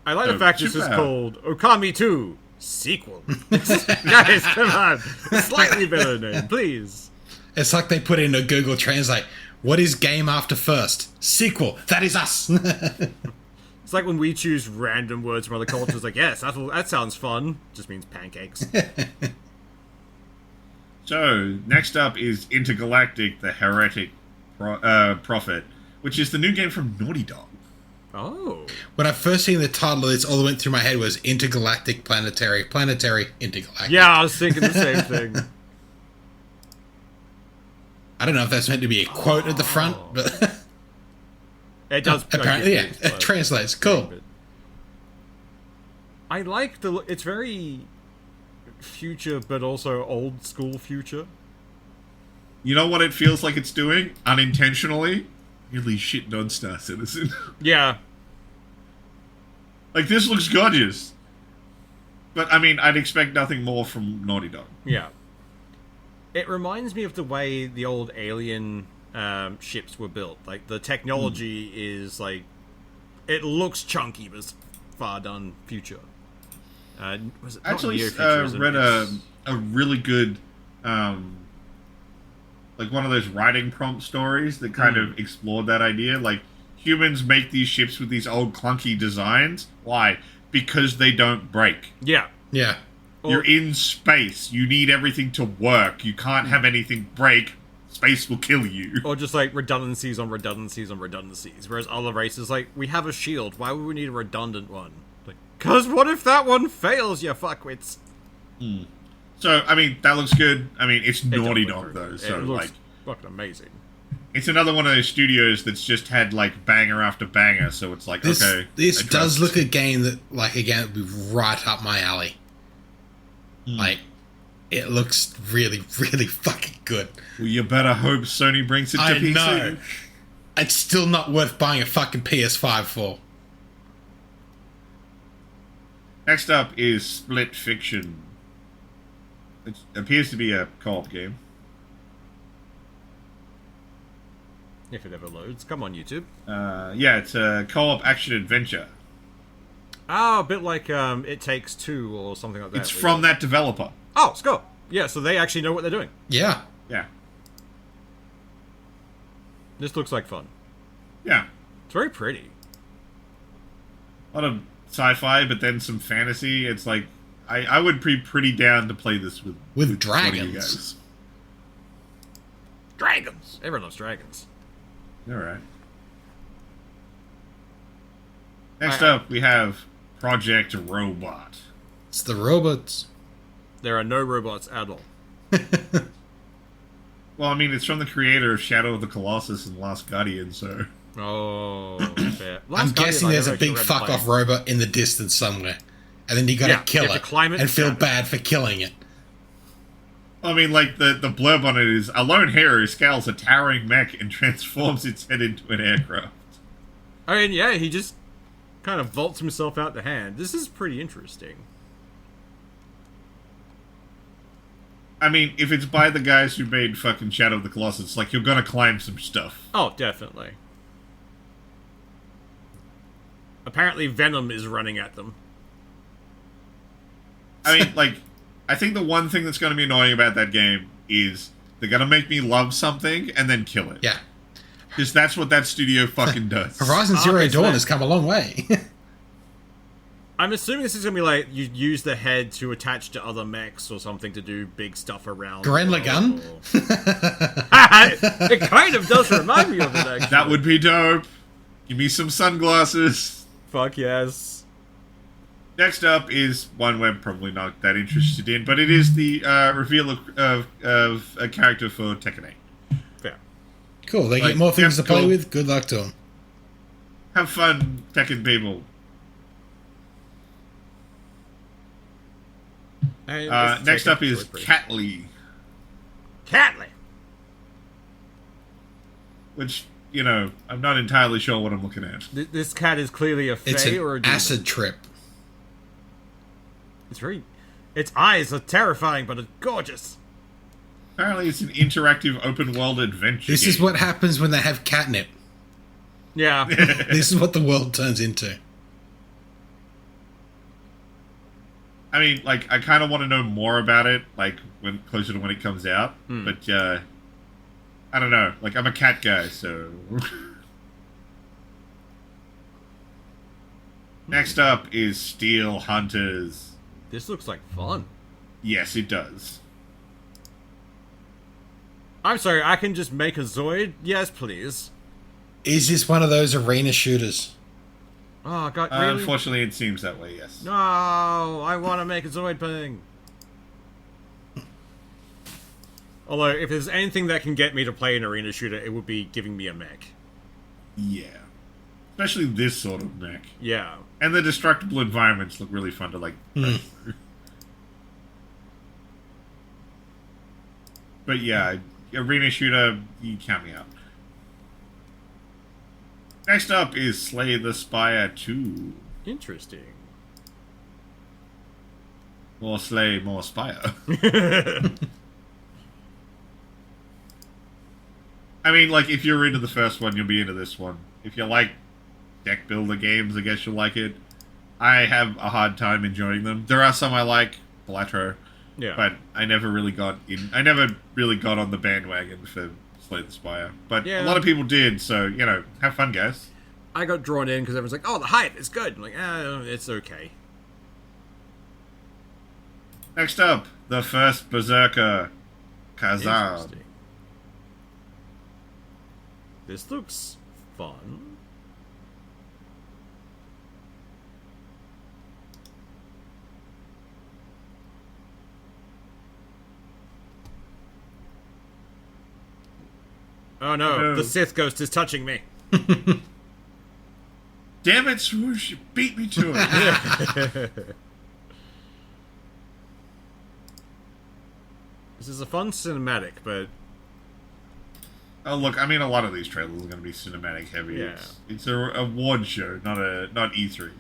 I like the Oh, fact this too is bad. called Okami 2 Sequel. Guys, come on. Slightly better name, please. It's like they put in a Google Translate. What is game after first? Sequel. That is us. It's like when we choose random words from other cultures, like, yes, that sounds fun. Just means pancakes. So, next up is Intergalactic, the Heretic Prophet, which is the new game from Naughty Dog. Oh. When I first seen the title of this, all that went through my head was Intergalactic Planetary, Intergalactic. Yeah, I was thinking the same thing. I don't know if that's meant to be a quote at the front, but It does. apparently, yeah, it translates. Cool. I like it's very future, but also old school future. You know what it feels like it's doing? Unintentionally? Really shitting on Star Citizen. Yeah. Like, this looks gorgeous. But, I mean, I'd expect nothing more from Naughty Dog. Yeah. It reminds me of the way the old Alien ships were built. Like, the technology is, like... It looks chunky, but it's far done future. Was it Actually, near-futurism? read a really good... like, one of those writing prompt stories that kind of explored that idea. Like, humans make these ships with these old clunky designs. Why? Because they don't break. Yeah. Yeah. You're in space. You need everything to work. You can't have anything break. Space will kill you. Or just, like, redundancies on redundancies on redundancies. Whereas other races, like, we have a shield. Why would we need a redundant one? Like, 'cause what if that one fails, you fuckwits? So, I mean, that looks good. I mean, it's Naughty does Dog, look though. good. So, It looks like, fucking amazing. it's another one of those studios that's just had, like, banger after banger. So it's like, This okay. this I does trust. look a game that, like, again, would be right up my alley. Like, it looks really, really fucking good. Well, you better hope Sony brings it to I PC. know. It's still not worth buying a fucking PS5 for. Next up is Split Fiction. It appears to be a co-op game. If it ever loads. Come on, YouTube. Yeah, it's a co-op action-adventure. Oh, a bit like It Takes Two or something like that. It's from that developer. Oh, Scott. Yeah, so they actually know what they're doing. Yeah. Yeah. This looks like fun. Yeah. It's very pretty. A lot of sci-fi, but then some fantasy. It's like, I would be pretty down to play this with one of you dragons. guys. Dragons! Everyone loves dragons. Alright. Next up, we have Project Robot. It's the robots. There are no robots at all. Well, I mean, it's from the creator of Shadow of the Colossus and Last Guardian, so... Oh, fair. I'm guessing there's a big fuck off robot in the distance somewhere. And then you gotta kill you have it, to climb it and feel and bad for killing it. I mean, like, the blurb on it is, a lone hero scales a towering mech and transforms its head into an aircraft. I mean, yeah, he just kind of vaults himself out the hand. This is pretty interesting. I mean, if it's by the guys who made fucking Shadow of the Colossus, like, you're gonna climb some stuff. Oh, definitely. Apparently Venom is running at them. I mean, like, I think the one thing that's gonna be annoying about that game is they're gonna make me love something and then kill it. Yeah. Because that's what that studio fucking does. Horizon Zero Okay, so Dawn that- has come a long way. I'm assuming this is going to be like, you use the head to attach to other mechs or something to do big stuff around. Gren the world, Lagann? or- It kind of does remind me of it, actually. That would be dope. Give me some sunglasses. Fuck yes. Next up is one we're probably not that interested in, but it is the reveal of a character for Tekken 8. Fair. Cool, they Like, get more things yeah, to play cool. with. Good luck to them. Have fun, Tekken people. Next up is Catley, Catley! which, you know, I'm not entirely sure what I'm looking at. This cat is clearly a It's fae or a an demon. acid trip. It's very... Its eyes are terrifying, but it's gorgeous. Apparently it's an interactive open-world adventure This is game. what happens when they have catnip. Yeah. This is what the world turns into. I mean, like, I kind of want to know more about it, like, when closer to when it comes out. But I don't know. Like, I'm a cat guy, so... Next up is Steel Hunters. This looks like fun. Yes, it does. I'm sorry, I can just make a Zoid? Yes, please. Is this one of those arena shooters? Oh, God, really? Unfortunately, it seems that way, yes. No, I want to make a Zoid thing. Although, if there's anything that can get me to play an arena shooter, it would be giving me a mech. Yeah. Especially this sort of mech. Yeah. And the destructible environments look really fun to, like, press through. But yeah, arena shooter, you count me out. Next up is Slay the Spire 2. Interesting. More Slay, more Spire. I mean, like, if you're into the first one, you'll be into this one. If you like deck builder games, I guess you'll like it. I have a hard time enjoying them. There are some I like, Blatro, Yeah. but I never really got on the bandwagon for Slay the Spire. But Yeah. a lot of people did, so, you know, have fun, guys. I got drawn in because everyone's like, oh, the hype is good. I'm like, it's okay. Next up, the first Berserker, Kazan. Interesting. This looks fun. Oh no, No. the Sith ghost is touching me. Damn it, Swoosh, you beat me to it. This is a fun cinematic, but Oh, look, I mean, a lot of these trailers are going to be cinematic heavy. Yeah. It's a award show, not E3.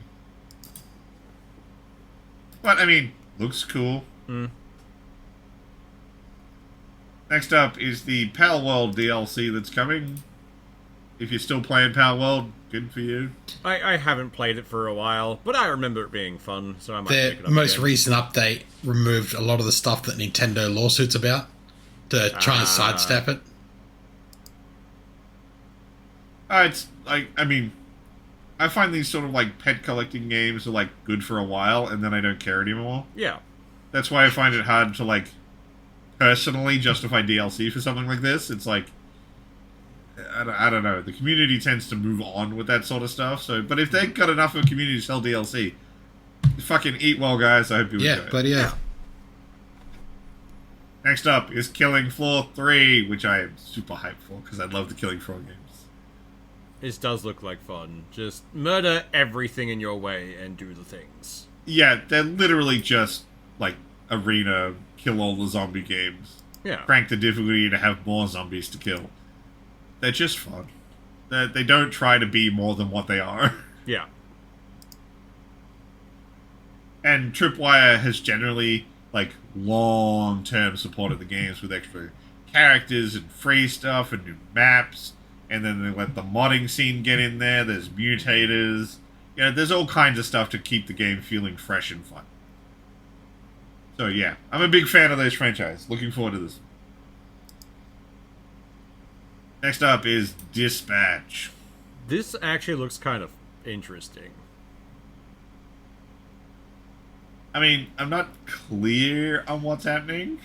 But, I mean, looks cool. Next up is the Pal World DLC that's coming. If you're still playing Pal World, good for you. I haven't played it for a while, but I remember it being fun, so I might pick it The up most again. recent update removed a lot of the stuff that Nintendo lawsuits about to try and sidestep it. It's like, I mean, I find these sort of like pet collecting games are like good for a while, and then I don't care anymore. Yeah. That's why I find it hard to like personally justify DLC for something like this. It's like, I don't know. The community tends to move on with that sort of stuff. So, but if they've got enough of a community to sell DLC, fucking eat well, guys. I hope you enjoy Yeah, it. but yeah. Next up is Killing Floor 3, which I am super hyped for because I love the Killing Floor games. This does look like fun. Just murder everything in your way and do the things. Yeah, they're literally just like arena, kill all the zombie games. Yeah. Crank the difficulty to have more zombies to kill. They're just fun. They don't try to be more than what they are. Yeah. And Tripwire has generally, like, long-term supported the games with extra characters and free stuff and new maps. And then they let the modding scene get in there. There's mutators. You know, there's all kinds of stuff to keep the game feeling fresh and fun. So, yeah. I'm a big fan of this franchise. Looking forward to this. Next up is Dispatch. This actually looks kind of interesting. I mean, I'm not clear on what's happening.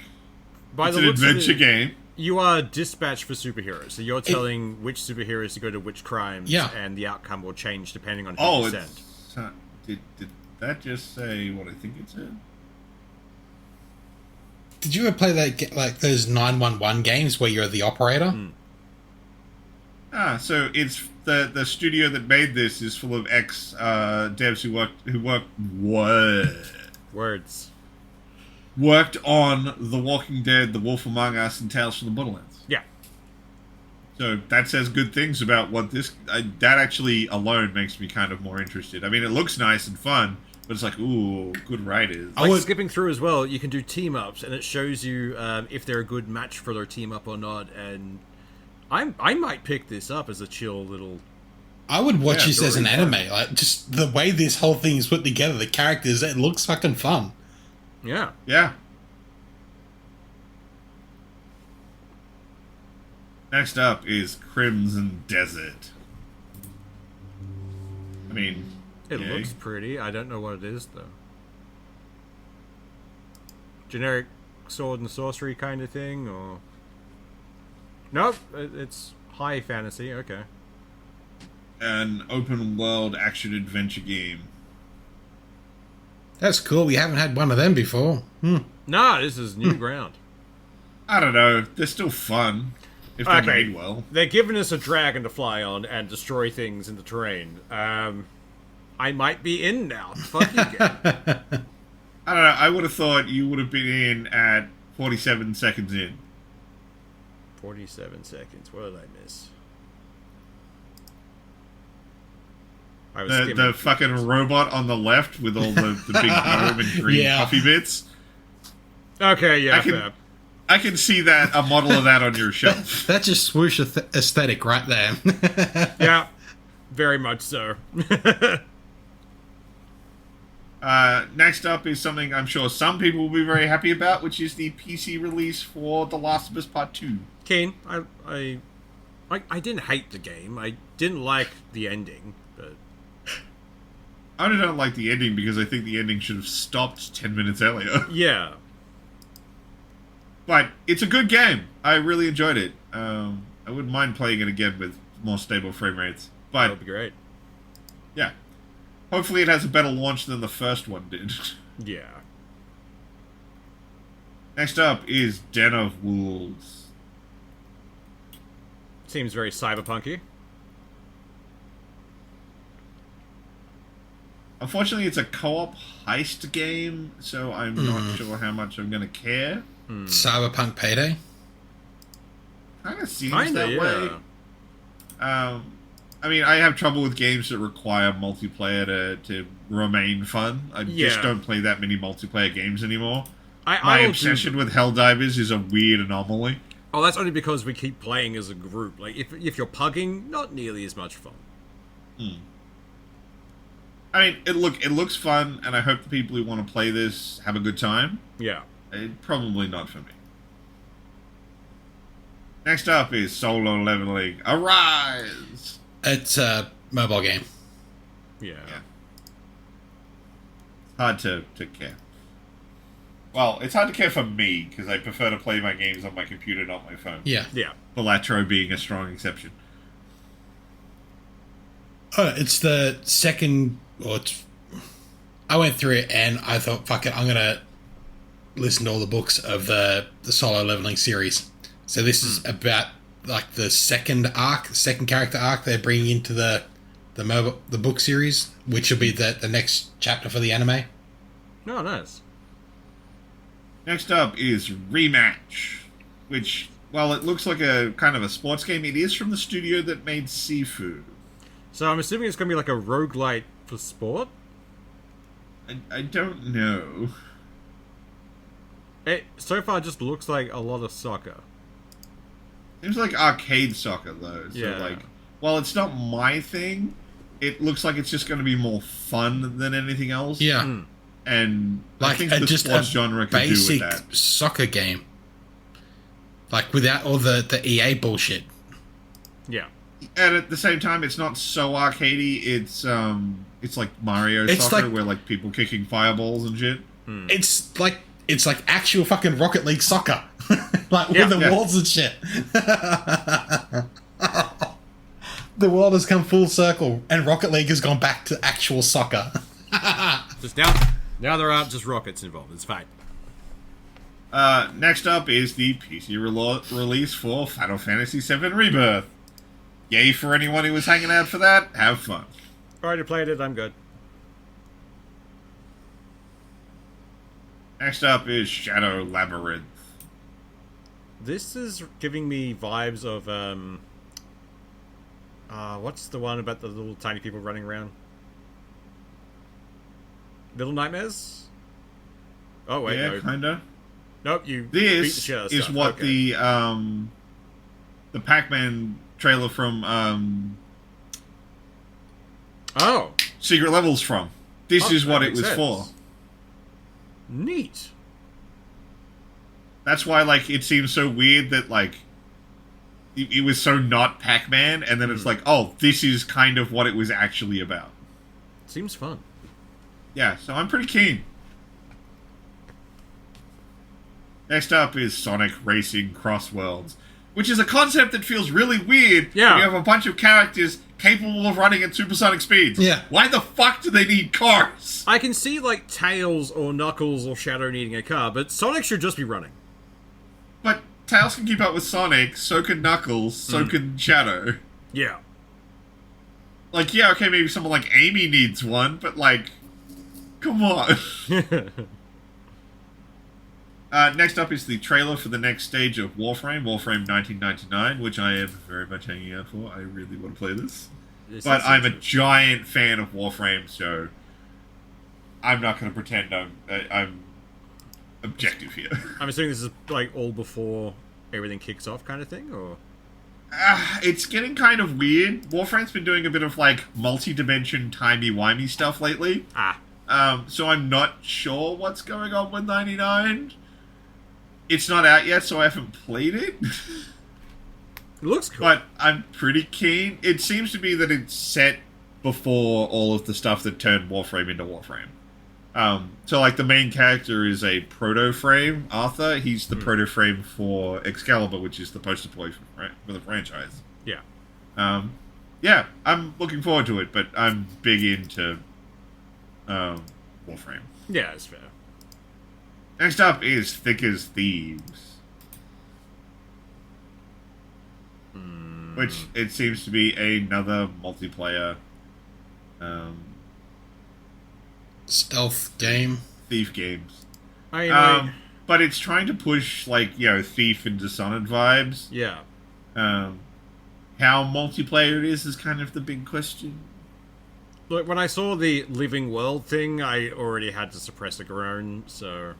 By It's the an looks of adventure it, game. you are dispatched for superheroes, so you're telling which superheroes to go to which crimes, Yeah. and the outcome will change depending on who Oh, you send. it's... Did that just say what I think it said? Did you ever play like those 911 games where you're the operator? So it's the studio that made this is full of ex devs who worked on The Walking Dead, The Wolf Among Us, and Tales from the Borderlands. Yeah. So that says good things about what this... that actually alone makes me kind of more interested. I mean, it looks nice and fun, but it's like, ooh, good writers. Like skipping through as well, you can do team ups, and it shows you if they're a good match for their team up or not. And I might pick this up as a chill little. I would watch this as an very fun. anime. Like, just the way this whole thing is put together, the characters, it looks fucking fun. Yeah. Yeah. Next up is Crimson Desert. I mean, It yay. looks pretty. I don't know what it is, though. Generic sword and sorcery kind of thing, or... Nope, it's high fantasy, okay. An open world action adventure game. That's cool. We haven't had one of them before. No, this is new ground. I don't know. They're still fun if they're made well. They're giving us a dragon to fly on and destroy things in the terrain. I might be in now. Fuck you, game. I don't know. I would have thought you would have been in at 47 seconds in. 47 seconds. What did I miss? I was skimming. The fucking robot on the left with all the big dome and green Yeah. puffy bits. Okay, yeah, fair. I can see that, a model of that on your shelf. That's just swoosh aesthetic right there. Yeah, very much so. Next up is something I'm sure some people will be very happy about, which is the PC release for The Last of Us Part 2. Keen, I didn't hate the game. I didn't like the ending, but... I only don't like the ending because I think the ending should have stopped 10 minutes earlier. Yeah. But it's a good game. I really enjoyed it. I wouldn't mind playing it again with more stable frame rates. That But, would be great. yeah. Hopefully it has a better launch than the first one did. Yeah. Next up is Den of Wolves. Seems very cyberpunky. Unfortunately, it's a co-op heist game, so I'm not sure how much I'm going to care. Cyberpunk Payday. Kind of seems Kinda, that way. I mean, I have trouble with games that require multiplayer to remain fun. I Yeah. just don't play that many multiplayer games anymore. I My will do obsession them. with Helldivers is a weird anomaly. Oh, that's only because we keep playing as a group. Like, if you're pugging, not nearly as much fun. I mean, it looks fun, and I hope the people who want to play this have a good time. Yeah. Probably not for me. Next up is Solo Leveling Arise! It's a mobile game. Yeah. Yeah. It's hard to care. Well, it's hard to care for me, because I prefer to play my games on my computer, not my phone. Yeah. Yeah. Balatro being a strong exception. It's the second... I went through it and I thought, fuck it, I'm going to listen to all the books of the Solo Leveling series. So this is about like the second character arc they're bringing into the book series, which will be the next chapter for the anime. Oh, nice. Next up is Rematch, which, while it looks like a kind of a sports game, it is from the studio that made Sifu. So I'm assuming it's going to be like a roguelite for sport? I don't know. It so far just looks like a lot of soccer. Seems like arcade soccer, though. So, Yeah. like, while it's not my thing, it looks like it's just going to be more fun than anything else. Yeah. And I Like think the just sports a genre could do with basic that. soccer game. Like without all the EA bullshit. Yeah. And at the same time, it's not so arcadey. It's like Mario It's Soccer, like- where like people kicking fireballs and shit. It's like actual fucking Rocket League soccer. Like Yeah. with the Yeah. walls and shit. The world has come full circle and Rocket League has gone back to actual soccer. Just now there aren't just rockets involved. It's fine. Next up is the PC release for Final Fantasy VII Rebirth. Yay for anyone who was hanging out for that. Have fun. Already played it. I'm good. Next up is Shadow Labyrinth. This is giving me vibes of what's the one about the little tiny people running around? Little Nightmares? Oh wait, Yeah, no. kinda. Nope, you beat the This shit out of is stuff. what Okay. the Pac-Man trailer from Oh, Secret Levels from. This Oh, is what that it makes was sense. for. Neat. That's why, like, it seems so weird that, like, it was so not Pac-Man, and then it's like, oh, this is kind of what it was actually about. Seems fun. Yeah, so I'm pretty keen. Next up is Sonic Racing Cross Worlds, which is a concept that feels really weird. Yeah. You have a bunch of characters capable of running at supersonic speeds. Yeah. Why the fuck do they need cars? I can see, like, Tails or Knuckles or Shadow needing a car, but Sonic should just be running. But Tails can keep up with Sonic, so can Knuckles, so can Shadow. Yeah. Like, yeah, okay, maybe someone like Amy needs one, but, like, come on. Next up is the trailer for the next stage of Warframe 1999, which I am very much hanging out for. I really want to play this. But I'm a giant fan of Warframe, so I'm not going to pretend I'm objective here. I'm assuming this is, like, all before everything kicks off kind of thing, or...? It's getting kind of weird. Warframe's been doing a bit of, like, multi-dimension, timey-wimey stuff lately. So I'm not sure what's going on with 99. It's not out yet, so I haven't played it. It looks cool. But I'm pretty keen. It seems to be that it's set before all of the stuff that turned Warframe into Warframe. So, like, the main character is a proto-frame, Arthur. He's the proto-frame for Excalibur, which is the poster boy for the franchise. Yeah. Yeah, I'm looking forward to it, but I'm big into Warframe. Yeah, it's fair. Next up is Thick as Thieves. Which, it seems to be another multiplayer Stealth game. Thief games. But it's trying to push, like, you know, Thief and Dishonored vibes. Yeah. How multiplayer it is kind of the big question. Look, when I saw the Living World thing, I already had to suppress a groan, so...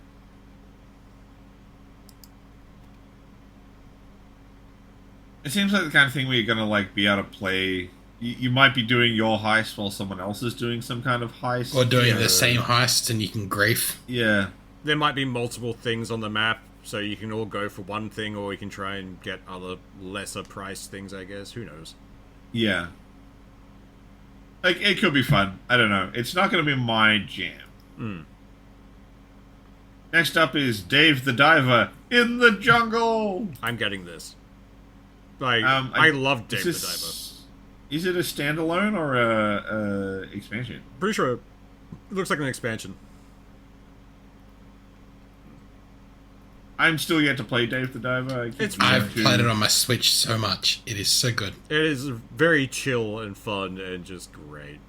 It seems like the kind of thing where you're gonna, like, be able to play... You might be doing your heist while someone else is doing some kind of heist. Or doing the same heist and you can grief. Yeah. There might be multiple things on the map, so you can all go for one thing, or you can try and get other lesser priced things, I guess. Who knows? Yeah. Like, it could be fun. I don't know. It's not gonna be my jam. Next up is Dave the Diver in the Jungle! I'm getting this. Like, I love Dave the Diver. Is it a standalone or a expansion? Pretty sure it looks like an expansion. I'm still yet to play Dave the Diver. I've played it on my Switch so much. It is so good. It is very chill and fun and just great.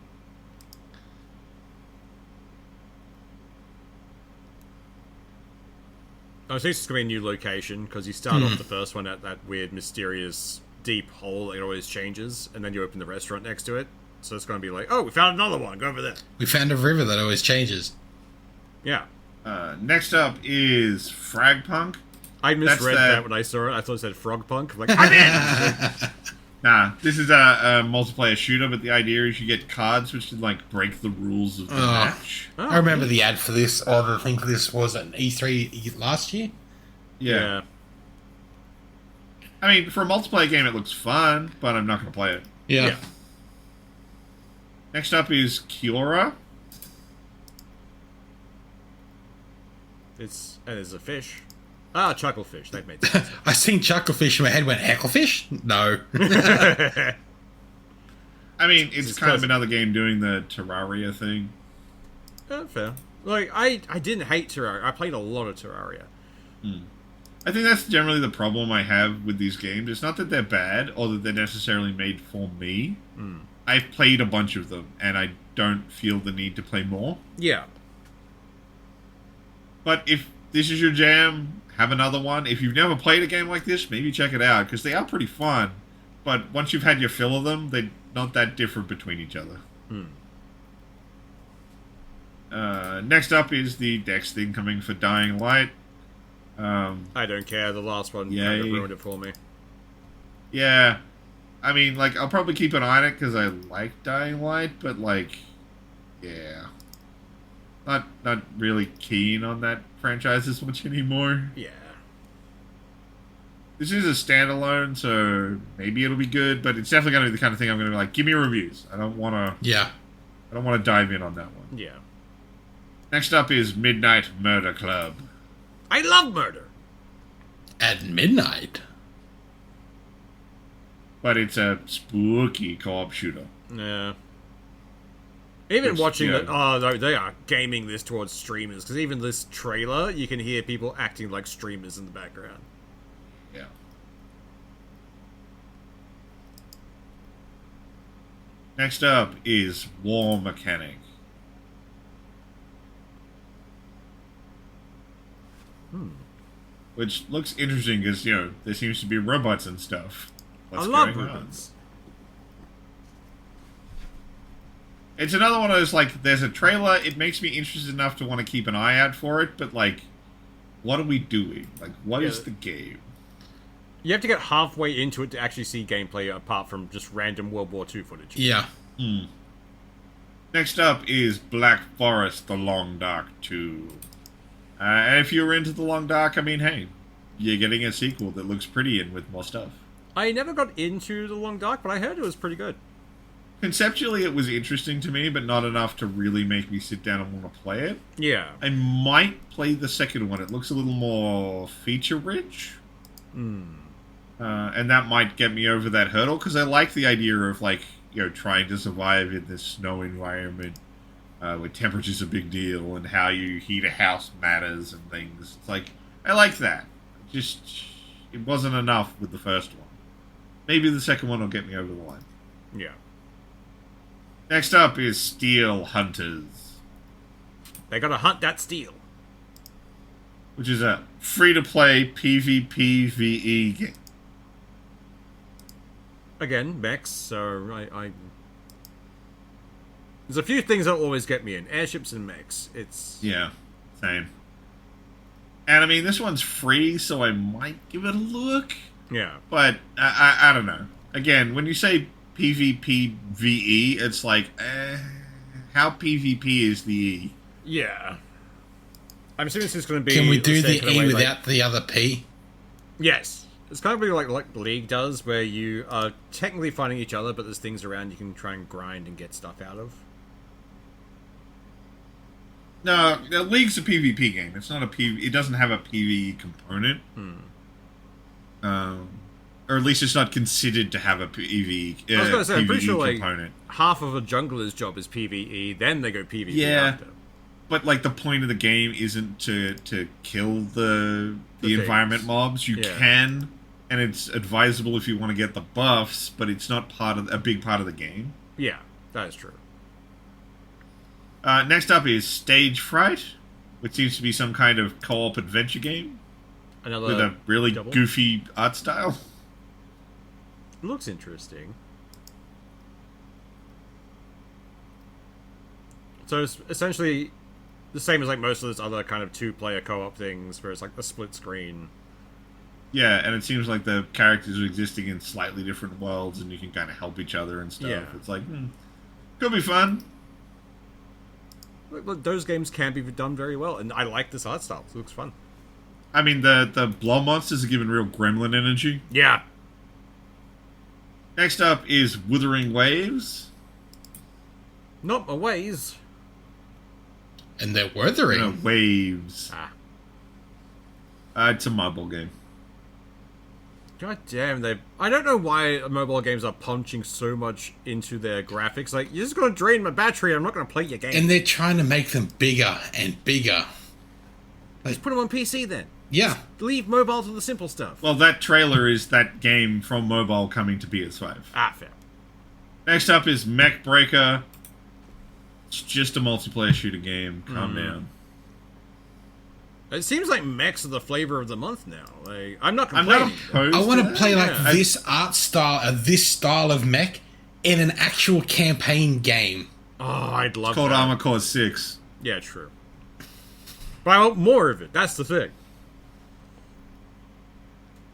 I think it's going to be a new location, because you start off the first one at that weird, mysterious, deep hole that always changes, and then you open the restaurant next to it. So it's going to be like, oh, we found another one, go over there. We found a river that always changes. Yeah. Next up is Fragpunk. I misread that when I saw it. I thought it said Frogpunk. I'm like, I'm in! Nah, this is a multiplayer shooter, but the idea is you get cards which can, like, break the rules of the match. I remember the ad for this, or the thing for this was at E3 last year. Yeah. I mean, for a multiplayer game, it looks fun, but I'm not going to play it. Yeah. Next up is Kiora. It's a fish. Ah, Chucklefish. That made sense. I seen Chucklefish and my head went, Hecklefish? No. I mean, it's kind of another game doing the Terraria thing. Fair. Like, I didn't hate Terraria. I played a lot of Terraria. I think that's generally the problem I have with these games. It's not that they're bad, or that they're necessarily made for me. I've played a bunch of them, and I don't feel the need to play more. Yeah. But if this is your jam, have another one. If you've never played a game like this, maybe check it out, because they are pretty fun. But once you've had your fill of them, they're not that different between each other. Next up is the Dex thing coming for Dying Light. I don't care. The last one kind of ruined it for me. Yeah. I mean, like, I'll probably keep an eye on it because I like Dying Light, but, like, yeah. Not really keen on that franchise as much anymore. Yeah. This is a standalone, so maybe it'll be good, but it's definitely going to be the kind of thing I'm going to be like, give me reviews. I don't want to dive in on that one. Yeah. Next up is Midnight Murder Club. I love murder. At midnight. But it's a spooky co-op shooter. Yeah. Even watching it, they are gaming this towards streamers, because even this trailer, you can hear people acting like streamers in the background. Yeah. Next up is War Mechanic. Which looks interesting because, there seems to be robots and stuff. I love robots. It's another one of those, like, there's a trailer, it makes me interested enough to want to keep an eye out for it, but, like, what are we doing? Like, what is the game? You have to get halfway into it to actually see gameplay apart from just random World War II footage. Yeah. Next up is Black Forest, The Long Dark 2. And if you're into The Long Dark, I mean, hey, you're getting a sequel that looks pretty and with more stuff. I never got into The Long Dark, but I heard it was pretty good. Conceptually, it was interesting to me, but not enough to really make me sit down and want to play it. Yeah. I might play the second one. It looks a little more feature-rich. And that might get me over that hurdle, because I like the idea of, like, trying to survive in this snow environment where temperature's a big deal and how you heat a house matters and things. It's like, I like that. Just, it wasn't enough with the first one. Maybe the second one will get me over the line. Yeah. Next up is Steel Hunters. They gotta hunt that steel. Which is a free-to-play PvPvE game. Again, mechs, so I... There's a few things that always get me in. Airships and mechs. Yeah, same. And I mean, this one's free, so I might give it a look. Yeah. But, I don't know. Again, when you say PvPvE, it's like, how PvP is the E? Yeah. I'm assuming this is going to be... Can we do the taken E away, without the other P? Yes. It's kind of like League does, where you are technically fighting each other, but there's things around you can try and grind and get stuff out of. No, League's a PvP game. It's not a PvE. It doesn't have a PvE component. Or at least it's not considered to have a PvE, I was going to say, I'm pretty PvE sure like component. half of a jungler's job is PvE, then they go PvP Yeah. after. But like the point of the game isn't to kill the things. environment mobs. You Yeah. can, and it's advisable if you want to get the buffs, but it's not a big part of the game. Yeah, that is true. Next up is Stage Fright, which seems to be some kind of co-op adventure game Another with a really double? goofy art style. Looks interesting. So it's essentially the same as like most of those other kind of two-player co-op things, where it's like the split screen. Yeah, and it seems like the characters are existing in slightly different worlds, and you can kind of help each other and stuff. Yeah. It's like, could be fun. Look, those games can be done very well, and I like this art style. It looks fun. I mean, the blow monsters are given real gremlin energy. Yeah. Next up is Wuthering Waves. Not my ways. And they're wuthering. No, Waves. Ah. It's a mobile game. God damn, I don't know why mobile games are punching so much into their graphics. Like, you're just gonna drain my battery, I'm not gonna play your game. And they're trying to make them bigger and bigger. Just put them on PC then. Yeah. Leave mobile to the simple stuff. Well, that trailer is that game from mobile coming to PS5. Fair. Next up is Mech Breaker. It's just a multiplayer shooter game. Calm down. It seems like mechs are the flavor of the month now. Like, I'm not I'm not complaining. opposed I want to that. play like Yeah. this art style, this style of mech in an actual campaign game. Oh, I'd love It's called that. Armor Core 6. Yeah, true. But I want more of it. That's the thing.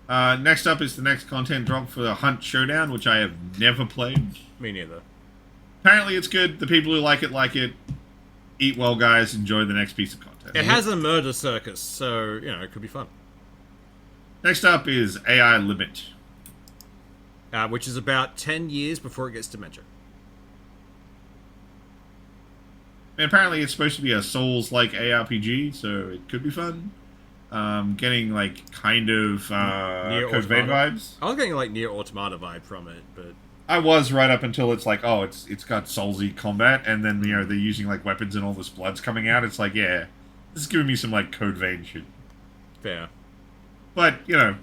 Next up is the next content drop for the Hunt Showdown, which I have never played. Me neither. Apparently it's good. The people who like it like it. Eat well, guys. Enjoy the next piece of content. It has a murder circus, so, it could be fun. Next up is AI Limit. Which is about 10 years before it gets dementia. And apparently it's supposed to be a Souls-like ARPG, so it could be fun. Getting, like, kind of Code Vein vibes. I was getting, like, Nier Automata vibe from it, but... I was right up until it's like, oh, it's got Soulsy combat, and then, you know, they're using, like, weapons and all this blood's coming out. It's like, yeah, this is giving me some, like, Code Vein shit. Fair. But, you know...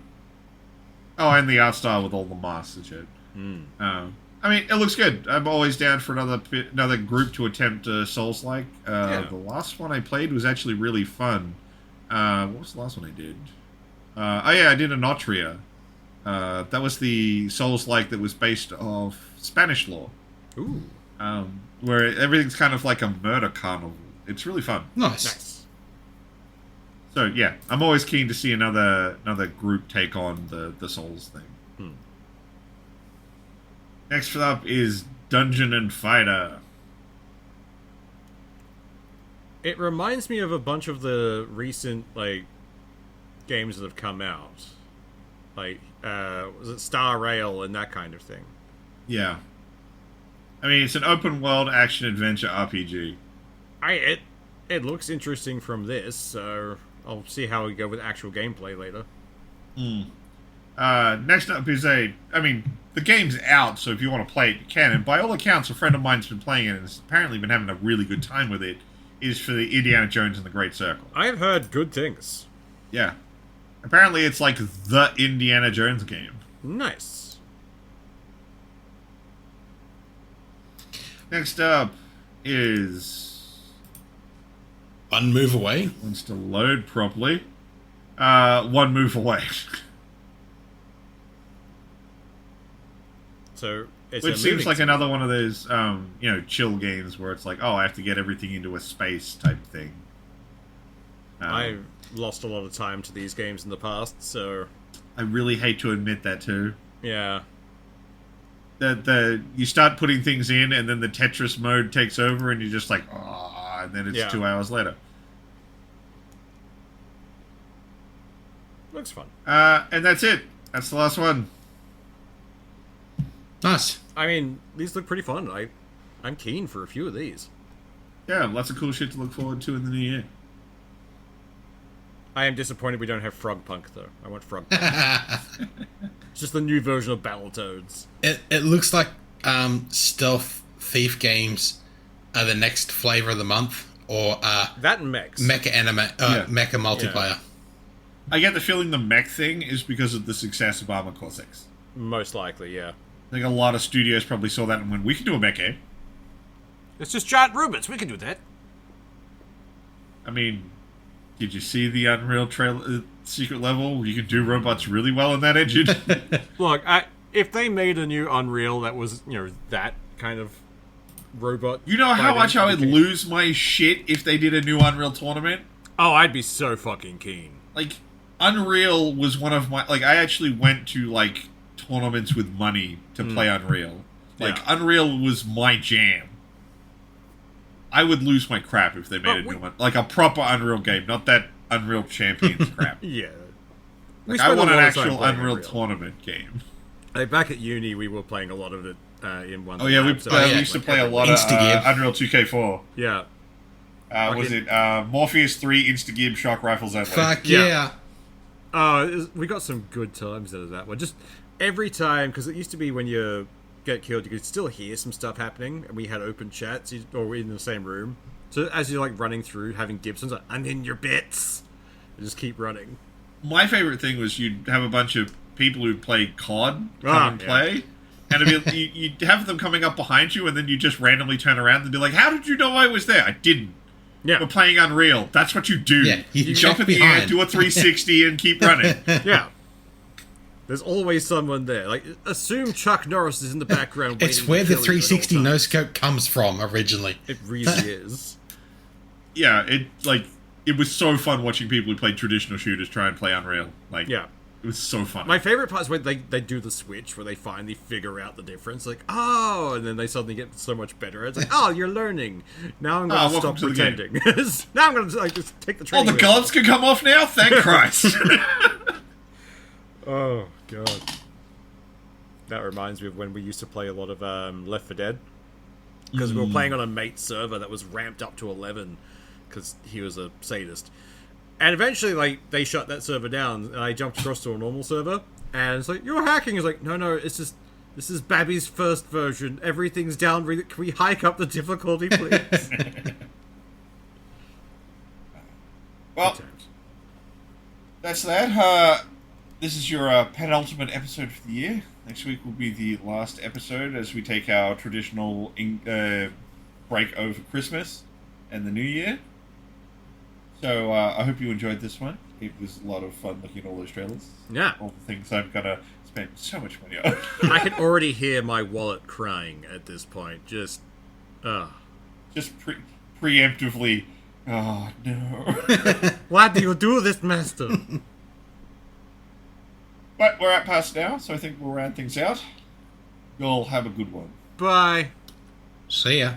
Oh, and the art style with all the masks and shit. I mean, it looks good. I'm always down for another group to attempt Souls-like. The last one I played was actually really fun. What was the last one I did? I did Anotria. That was the Souls-like that was based off Spanish law. Ooh. Where everything's kind of like a murder carnival. It's really fun. Nice. So, yeah, I'm always keen to see another group take on the Souls thing. Next up is Dungeon and Fighter. It reminds me of a bunch of the recent, like, games that have come out. Like, was it Star Rail and that kind of thing? Yeah. I mean, it's an open-world action-adventure RPG. It looks interesting from this, so I'll see how we go with actual gameplay later. Next up is the game's out, so if you want to play it, you can. And by all accounts, a friend of mine's been playing it and has apparently been having a really good time with it. Is for the Indiana Jones and the Great Circle. I've heard good things. Yeah. Apparently it's like the Indiana Jones game. Nice. Next up is... One Move Away. Wants to load properly. One Move Away. So... Which seems like another one of those, chill games where it's like, oh, I have to get everything into a space type thing. I've lost a lot of time to these games in the past, so... I really hate to admit that, too. Yeah. You start putting things in, and then the Tetris mode takes over, and you're just like, oh, and then it's 2 hours later. Looks fun. And that's it. That's the last one. Nice. I mean, these look pretty fun. I'm keen for a few of these. Yeah, lots of cool shit to look forward to in the new year. I am disappointed we don't have Frogpunk, though. I want Frogpunk. It's just the new version of Battletoads. It looks like stealth thief games are the next flavor of the month, or that and mechs. Mecha multiplayer. Yeah. I get the feeling the mech thing is because of the success of Armored Core 6. Most likely, yeah. I think a lot of studios probably saw that and went, we can do a mech game. It's just giant robots. We can do that. I mean, did you see the Unreal secret level? You can do robots really well in that engine. Look, if they made a new Unreal that was, that kind of robot... You know how much I would lose my shit if they did a new Unreal tournament? Oh, I'd be so fucking keen. Like, Unreal was one of my... Like, I actually went to, like, tournaments with money to play Unreal. Like, Unreal was my jam. I would lose my crap if they made a new one. Like, a proper Unreal game, not that Unreal Champions crap. Yeah. Like, I want an actual Unreal tournament game. Like, back at uni, we were playing a lot of it in one. Oh, yeah, we used to play a lot of Unreal 2K4. Yeah. Was it Morpheus 3, Instagib, Shock Rifles only? Fuck yeah. We got some good times out of that one. Just every time, because it used to be when you get killed, you could still hear some stuff happening, and we had open chats, or we're in the same room. So as you're like running through, having Gibson's like, I'm in your bits. You just keep running. My favorite thing was you'd have a bunch of people who played COD come and play, and you'd have them coming up behind you, and then you just randomly turn around and be like, how did you know I was there? I didn't. Yeah. We're playing Unreal. That's what you do. Yeah, you jump in the air, do a 360, and keep running. Yeah. There's always someone there. Like, assume Chuck Norris is in the background. It's where the 360 no-scope comes from originally. It really is. Yeah, it was so fun watching people who played traditional shooters try and play Unreal. Like, yeah. It was so fun. My favorite part is when they do the switch, where they finally figure out the difference. Like, oh, and then they suddenly get so much better. It's like, oh, you're learning. Now I'm going to stop pretending. Now I'm going to just take the training. Oh, the gloves can come off now? Thank Christ. Oh god. That reminds me of when we used to play a lot of Left 4 Dead. Because we were playing on a mate server that was ramped up to 11 because he was a sadist. And eventually, like, they shut that server down, and I jumped across to a normal server, and it's like, you're hacking. It's like, no, it's just, this is Babby's first version. Everything's down. Can we hike up the difficulty, please? Well, that's that. This is your penultimate episode for the year. Next week will be the last episode as we take our traditional break over Christmas and the New Year. So I hope you enjoyed this one. It was a lot of fun looking at all those trailers. Yeah. All the things I'm going to spend so much money on. I can already hear my wallet crying at this point. Just preemptively, oh no. Why do you do this, master? But we're at past now, so I think we'll round things out. You'll have a good one. Bye. See ya.